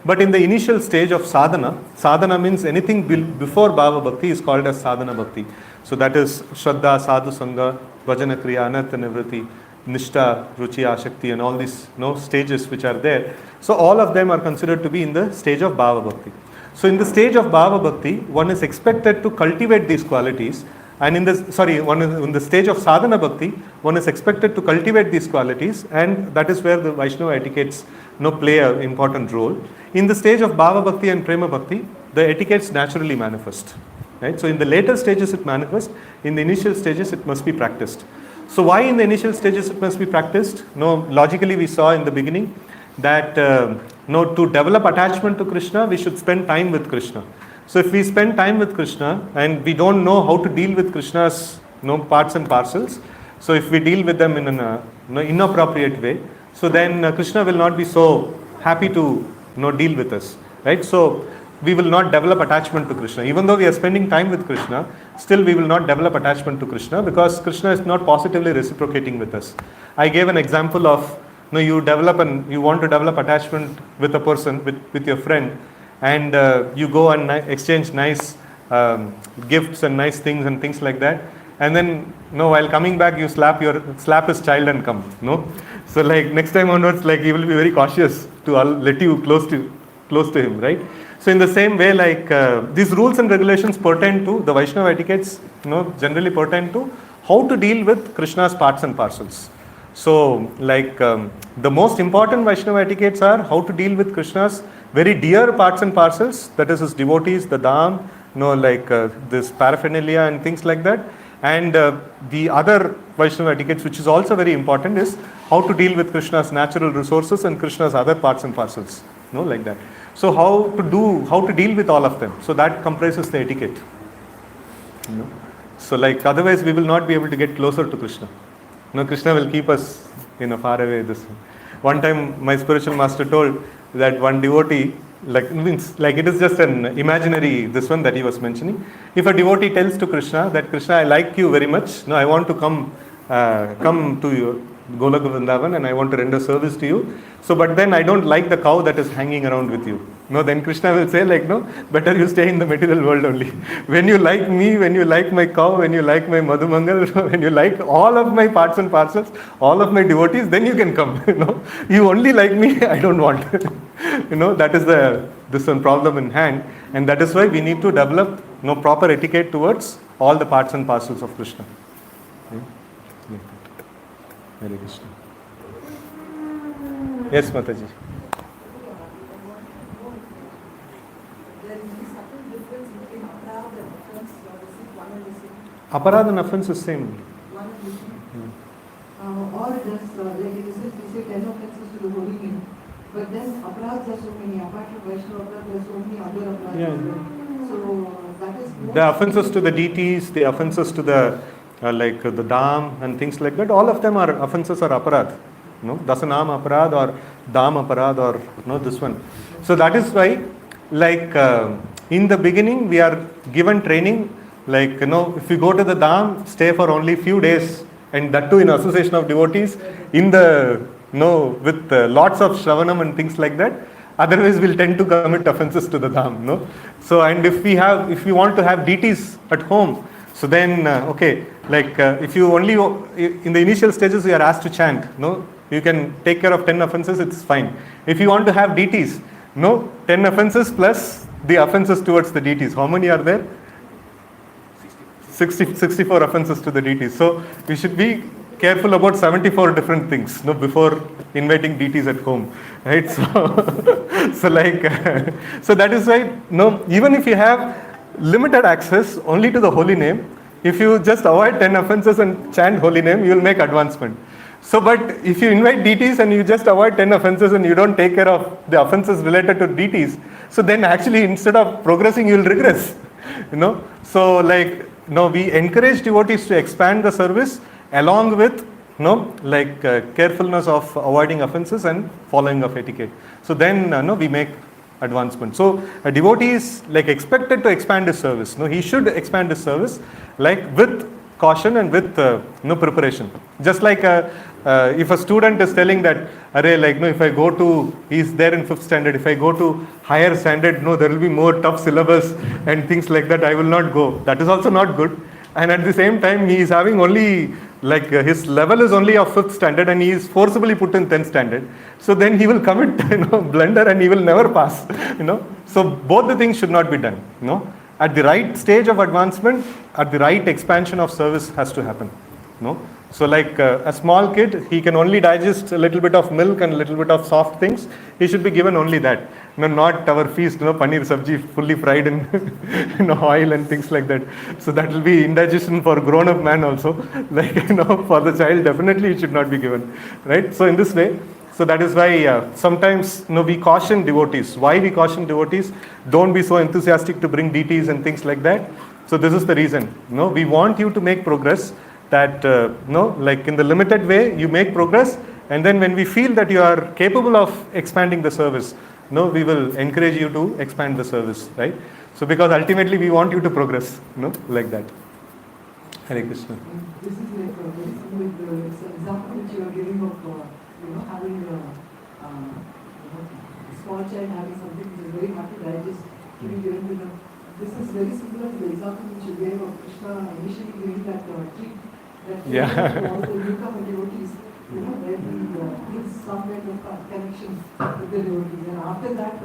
A: But in the initial stage of sadhana means anything before Bhava Bhakti is called as sadhana bhakti. So that is Shraddha, Sadhu Sangha, Vajana Kriya, Anartha Nivriti, Nishta, Ruchi, Ashakti, and all these stages which are there. So all of them are considered to be in the stage of Bhava Bhakti. So in the stage of Bhava Bhakti, one is expected to cultivate these qualities. And in the stage of Sadhana Bhakti, one is expected to cultivate these qualities, and that is where the Vaishnava etiquettes play an important role. In the stage of Bhava Bhakti and Prema Bhakti, the etiquettes naturally manifest. Right? So in the later stages it manifests, in the initial stages it must be practiced. So why in the initial stages it must be practiced? Logically we saw in the beginning that to develop attachment to Krishna, we should spend time with Krishna. So if we spend time with Krishna and we don't know how to deal with Krishna's parts and parcels, so if we deal with them in an inappropriate way, so then Krishna will not be so happy to deal with us, right? So we will not develop attachment to Krishna. Even though we are spending time with Krishna, still we will not develop attachment to Krishna because Krishna is not positively reciprocating with us. I gave an example of you want to develop attachment with a person, with your friend, and you go and exchange nice gifts and nice things and things like that, and then while coming back you slap his child and come. So like next time onwards, like he will be very cautious to let you close to him, right? So in the same way, like these rules and regulations pertain to the Vaishnava etiquettes, generally pertain to how to deal with Krishna's parts and parcels. So like the most important Vaishnava etiquettes are how to deal with Krishna's very dear parts and parcels, that is his devotees, the dham, this paraphernalia and things like that. And the other Vaishnava etiquettes, which is also very important, is how to deal with Krishna's natural resources and Krishna's other parts and parcels, like that. So how to deal with all of them. So that comprises the etiquette. So like otherwise we will not be able to get closer to Krishna. Krishna will keep us far away. One time my spiritual master told that one devotee, like it is just an imaginary one that he was mentioning. If a devotee tells to Krishna that Krishna, I like you very much, I want to come to you, Golaka Vrindavan, and I want to render service to you. So but then I don't like the cow that is hanging around with you. Then Krishna will say better you stay in the material world only. When you like me, when you like my cow, when you like my Madhumangal, when you like all of my parts and parcels, all of my devotees, then you can come. You only like me, I don't want. That is this one problem in hand, and that is why we need to develop proper etiquette towards all the parts and parcels of Krishna. Hare Krishna. Yes, Mataji. Aparadha and offense is same.
F: Or just like you say 10 offenses to the holy name. But then aparadhas are so many. Apart from Vaishnava, there are so many other aparadhas.
A: Yeah.
F: So that is more.
A: The offenses to the deities, the offenses to the like the dam and things like that, all of them are offenses or aparad. No, dasanam aparad or dam aparad or no this one. So that is why, like in the beginning, we are given training. Like if we go to the dam, stay for only few days, and that too in association of devotees, in the with lots of shravanam and things like that. Otherwise, we'll tend to commit offenses to the dham, no? So, and if we want to have deities at home, so then, if you only, in the initial stages, you are asked to chant, no? You can take care of 10 offenses, it's fine. If you want to have deities, 10 offenses plus the offenses towards the deities. How many are there? 64 offenses to the deities. So, we should be careful about 74 different things before inviting deities at home, right? So, so that is why even if you have limited access only to the holy name, if you just avoid 10 offenses and chant holy name, you will make advancement. So, but if you invite deities and you just avoid 10 offenses and you don't take care of the offenses related to deities, so then actually instead of progressing, you will regress. So we encourage devotees to expand the service along with carefulness of avoiding offenses and following of etiquette. So then we make advancement. So a devotee is expected to expand his service. He should expand his service with caution and with preparation. Just like if a student is telling that, if I go to, he's there in 5th standard, if I go to higher standard, there will be more tough syllabus and things like that, I will not go. That is also not good. And at the same time, he is having only, his level is only of 5th standard and he is forcibly put in 10th standard. So then he will commit, blunder and he will never pass, So both the things should not be done, At the right stage of advancement, at the right expansion of service has to happen, So a small kid, he can only digest a little bit of milk and a little bit of soft things. He should be given only that. Not our feast, paneer sabji fully fried in oil and things like that. So that will be indigestion for grown-up man also. For the child, definitely it should not be given, right? So in this way, so that is why sometimes we caution devotees. Why we caution devotees? Don't be so enthusiastic to bring deities and things like that. So this is the reason. We want you to make progress. That in the limited way you make progress, and then when we feel that you are capable of expanding the service, we will encourage you to expand the service, right? So because ultimately we want you to progress, like that. Hare Krishna.
F: This is very similar with the example which you are giving of having a small child having something which is very hard to digest, giving to them. This is very similar to the example which you gave of Krishna initially giving that treat.
A: Yeah.
F: Also newcomer devotees, where he gives some kind of connection with the devotees, and after that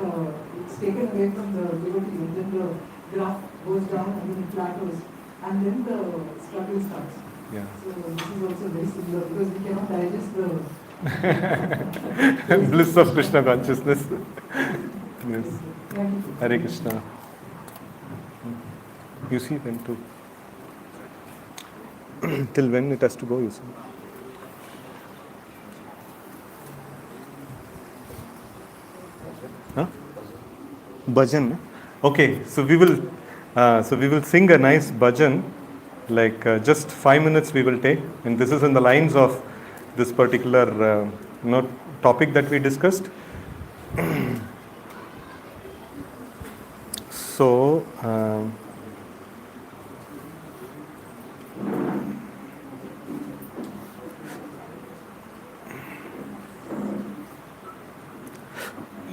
F: it's taken away from the devotee, and then the graph goes down and then it plateaus, and then the struggle starts.
A: Yeah.
F: So this is also very similar because we cannot digest the
A: bliss of Krishna consciousness. Yes.
F: Thank you.
A: Hare Krishna. You see when to. Till when it has to go, you see. Huh? Bhajan. Okay, so we will sing a nice bhajan. Just 5 minutes we will take, and this is in the lines of this particular topic that we discussed. So.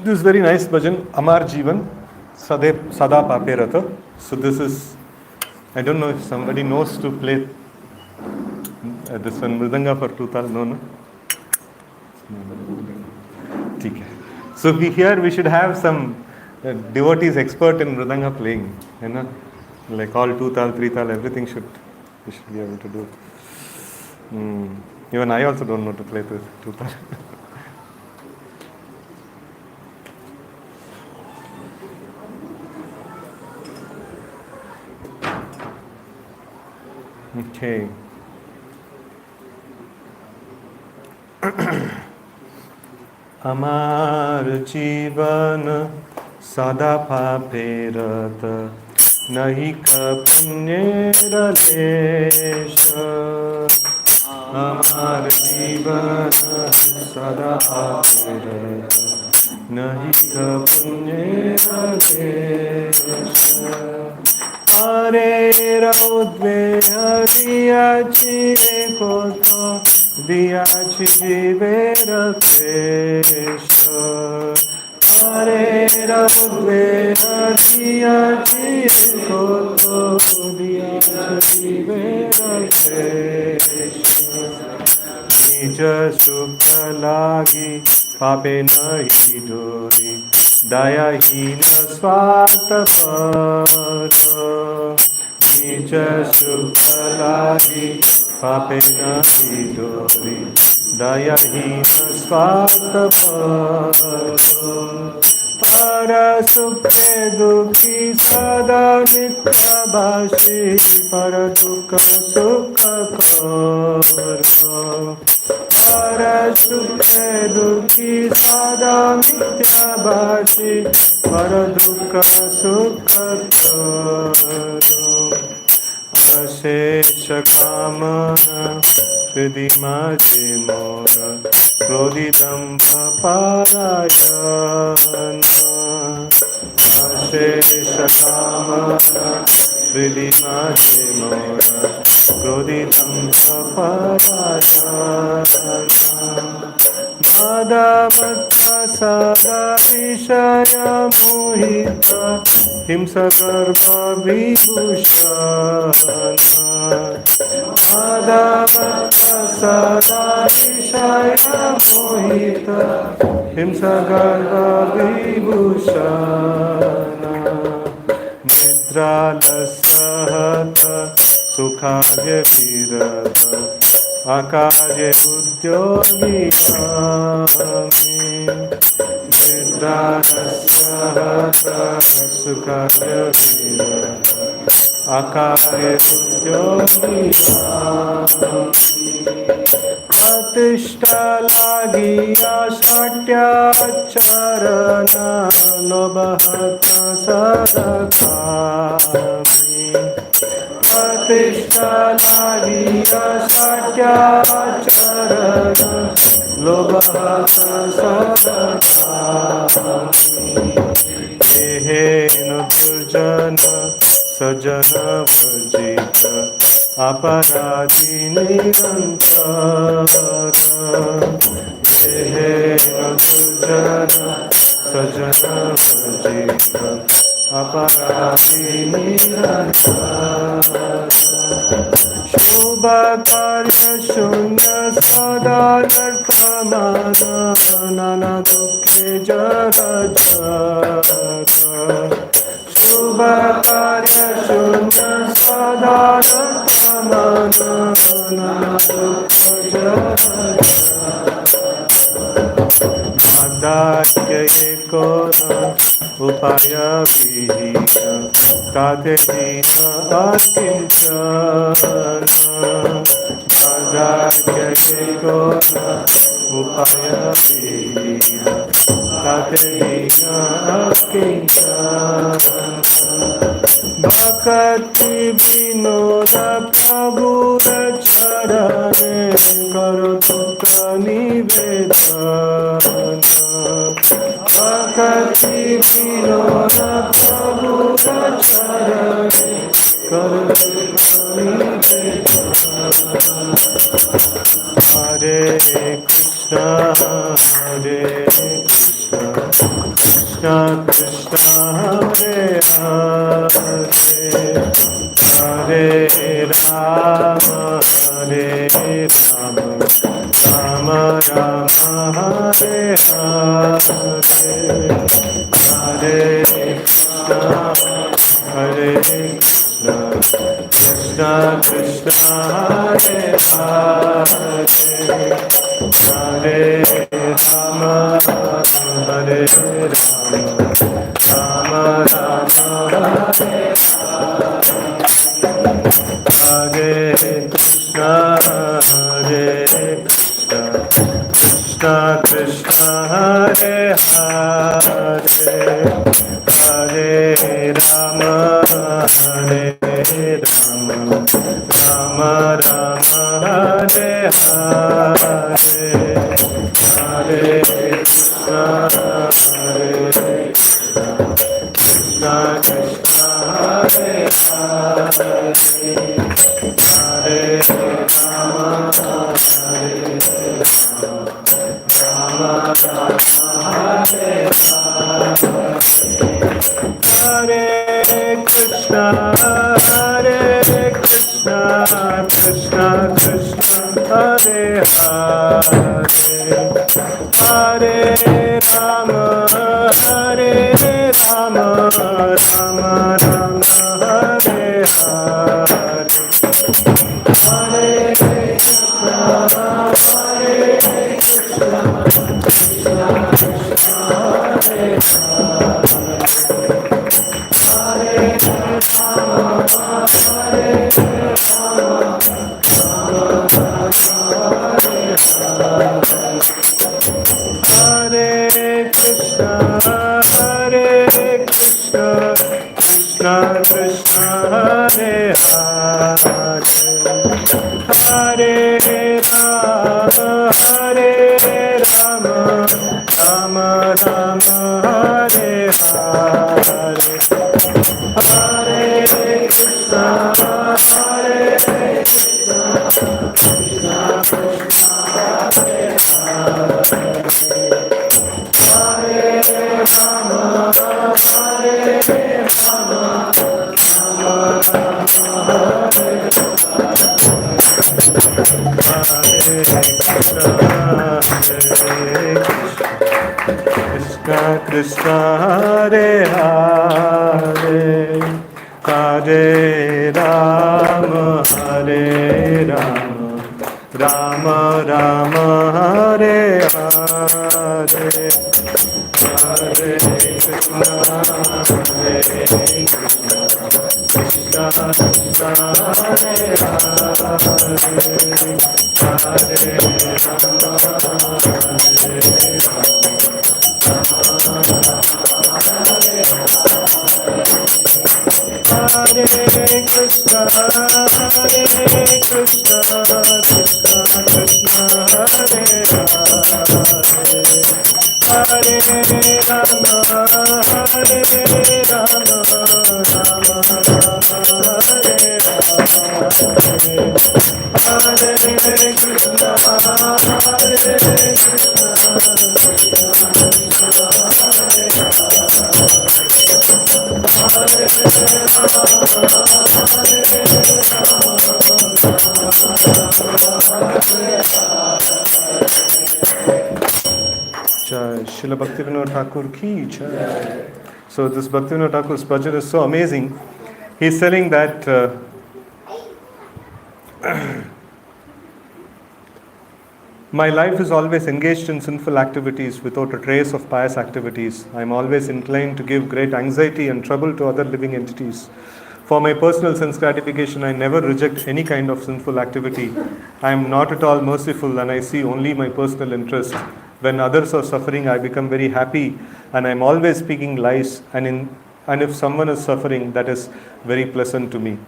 A: This is very nice bhajan, Amar Jeevan, Sada Pape Rata. So this is, I don't know if somebody knows to play this one, Mridanga for 2000, no? Okay. So here we should have some devotees expert in Mridanga playing, like all 2-tal, 3-tal, everything we should be able to do. Even I also don't know to play this 2-tal. Okay. Amar Jeevan Sada Pape Rata nahi ka punyera lesha amar jivana sada avirata nahi ka punyera lesha Hare raudve hariyachi koto diyachi jivera kresha Hare raudve hariyachi koto diyachi jivera kresha Nija sukha lagi pape nahi dori Daya hina swartha para Nija sukha lagi pape nahi dori Daya hina swartha para sukhe dukhi sada nitya bhashi para dukha sukha karo para sukhe dukhi sada nitya bhashi para dukha sukha karo Ashesha kamana Sridhi maje mora Krodidamba parayana Ashesha kamana Sridhi maje mora Krodidamba parayana Madhavata sada vishaya mohita Himsa garbha vibhushana Madhavata sada vishaya mohita Himsa garbha vibhushana Nidra lasahata sukhaye virata Akarye udyogi nami Nidra nasyahata sukharya virata Akarye udyogi nami Pratishta lagi ashatya charana Lobahata sadakami Pratishta lagi ashatya charana Lobahata sadakami Ehena durjana sajana vajita Aparadi nirantara Ehena durjana sajana vajita Aparadi nirantara Shubha karya shunya sadanarthamana Nana dukhe jara jara Shubha karya shunya sadanarthamana Nana dukhe jara Madhya ekona upaya vihina Tate dina akinchana Madhya ekona upaya vihina Tate dina akinchana Bhakti vinoda prabhuda charane Karo dukha nivedana Bhakti vinoda prabhuda charane Karo dukha nivedana Hare Krishna Hare Krishna Krishna Krishna Hare Hare Hare Rama Hare Rama Rama Rama Hare Hare Hare Krishna Hare Krishna Krishna Krishna Hare Hare Hare Rama Hare Rama Rama Rama Hare Hare Krishna Hare Krishna Krishna Krishna Hare Hare Hare Rama Krishna Hare Hare Hare Rama Hare Rama Rama Rama Hare Hare Hare Krishna Hare Krishna Krishna Krishna Hare Hare Hare Rama Hare Krishna Krishna Krishna Hare Hare Hare Rama Hare Rama Rama Rama Hare Hare Hare Krishna Jai Srila Bhaktivinoda Thakur ki Jai. So this Bhaktivinoda Thakur's bhajan is so amazing. He's telling that my life is always engaged in sinful activities without a trace of pious activities. I am always inclined to give great anxiety and trouble to other living entities. For my personal sense gratification, I never reject any kind of sinful activity. I am not at all merciful and I see only my personal interest. When others are suffering, I become very happy and I am always speaking lies, and if someone is suffering, that is very pleasant to me.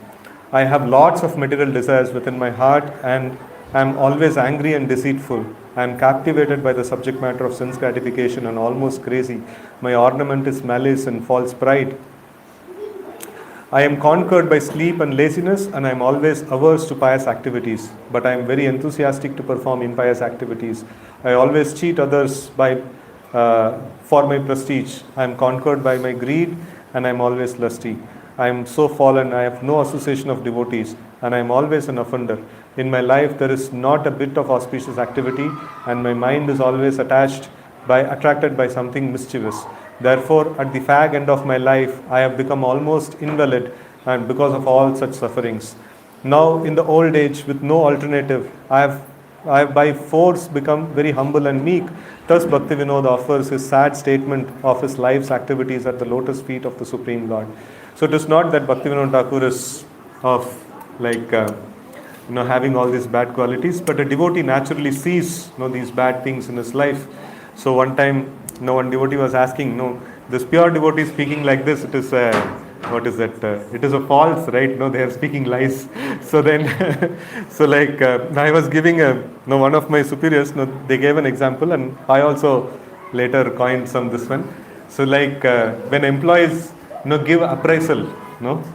A: I have lots of material desires within my heart and I am always angry and deceitful. I am captivated by the subject matter of sense gratification and almost crazy. My ornament is malice and false pride. I am conquered by sleep and laziness and I am always averse to pious activities, but I am very enthusiastic to perform impious activities. I always cheat others for my prestige. I am conquered by my greed and I am always lusty. I am so fallen, I have no association of devotees and I am always an offender. In my life there is not a bit of auspicious activity and my mind is always attracted by something mischievous. Therefore, at the fag end of my life, I have become almost invalid and because of all such sufferings. Now, in the old age, with no alternative, I have by force become very humble and meek. Thus, Bhaktivinoda offers his sad statement of his life's activities at the lotus feet of the Supreme Lord. So, it is not that Bhaktivinoda Thakur is of having all these bad qualities, but a devotee naturally sees these bad things in his life. So, one time, one devotee was asking, this pure devotee speaking like this, it is it is a false, right? They are speaking lies. So then, I was giving one of my superiors, they gave an example and I also later coined some this one. So like when employees give appraisal,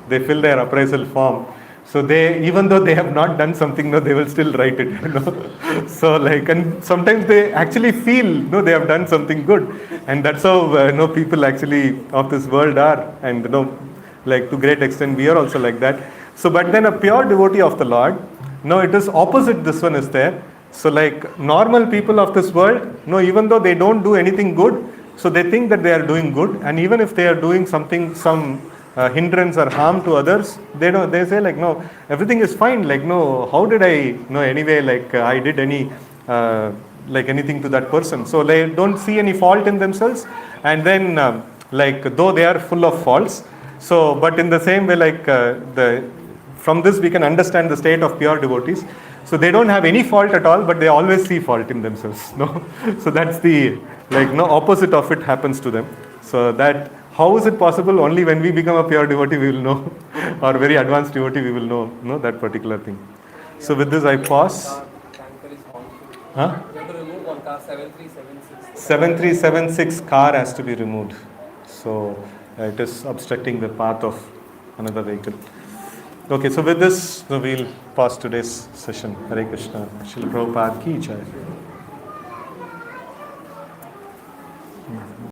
A: they fill their appraisal form. So they, even though they have not done something, they will still write it. So like, and sometimes they actually feel they have done something good, and that's how people actually of this world are, and like to great extent we are also like that. So but then a pure devotee of the Lord, it is opposite. This one is there. So like normal people of this world, even though they don't do anything good, so they think that they are doing good, and even if they are doing something, some hindrance or harm to others, they say like, no, everything is fine. Like, no, how did I anyway, like I did any like anything to that person? So they don't see any fault in themselves, and then like though they are full of faults. So but in the same way, like from this we can understand the state of pure devotees. So they don't have any fault at all, but they always see fault in themselves. So that's the opposite of it happens to them. So that, how is it possible? Only when we become a pure devotee we will know, or very advanced devotee we will know that particular thing. So with this I pause. Huh?
G: You have to remove one car, 7376.
A: 7376 car has to be removed. So it is obstructing the path of another vehicle. Okay, so with this we'll pause today's session. Hare Krishna. Srila Prabhupada ki jai.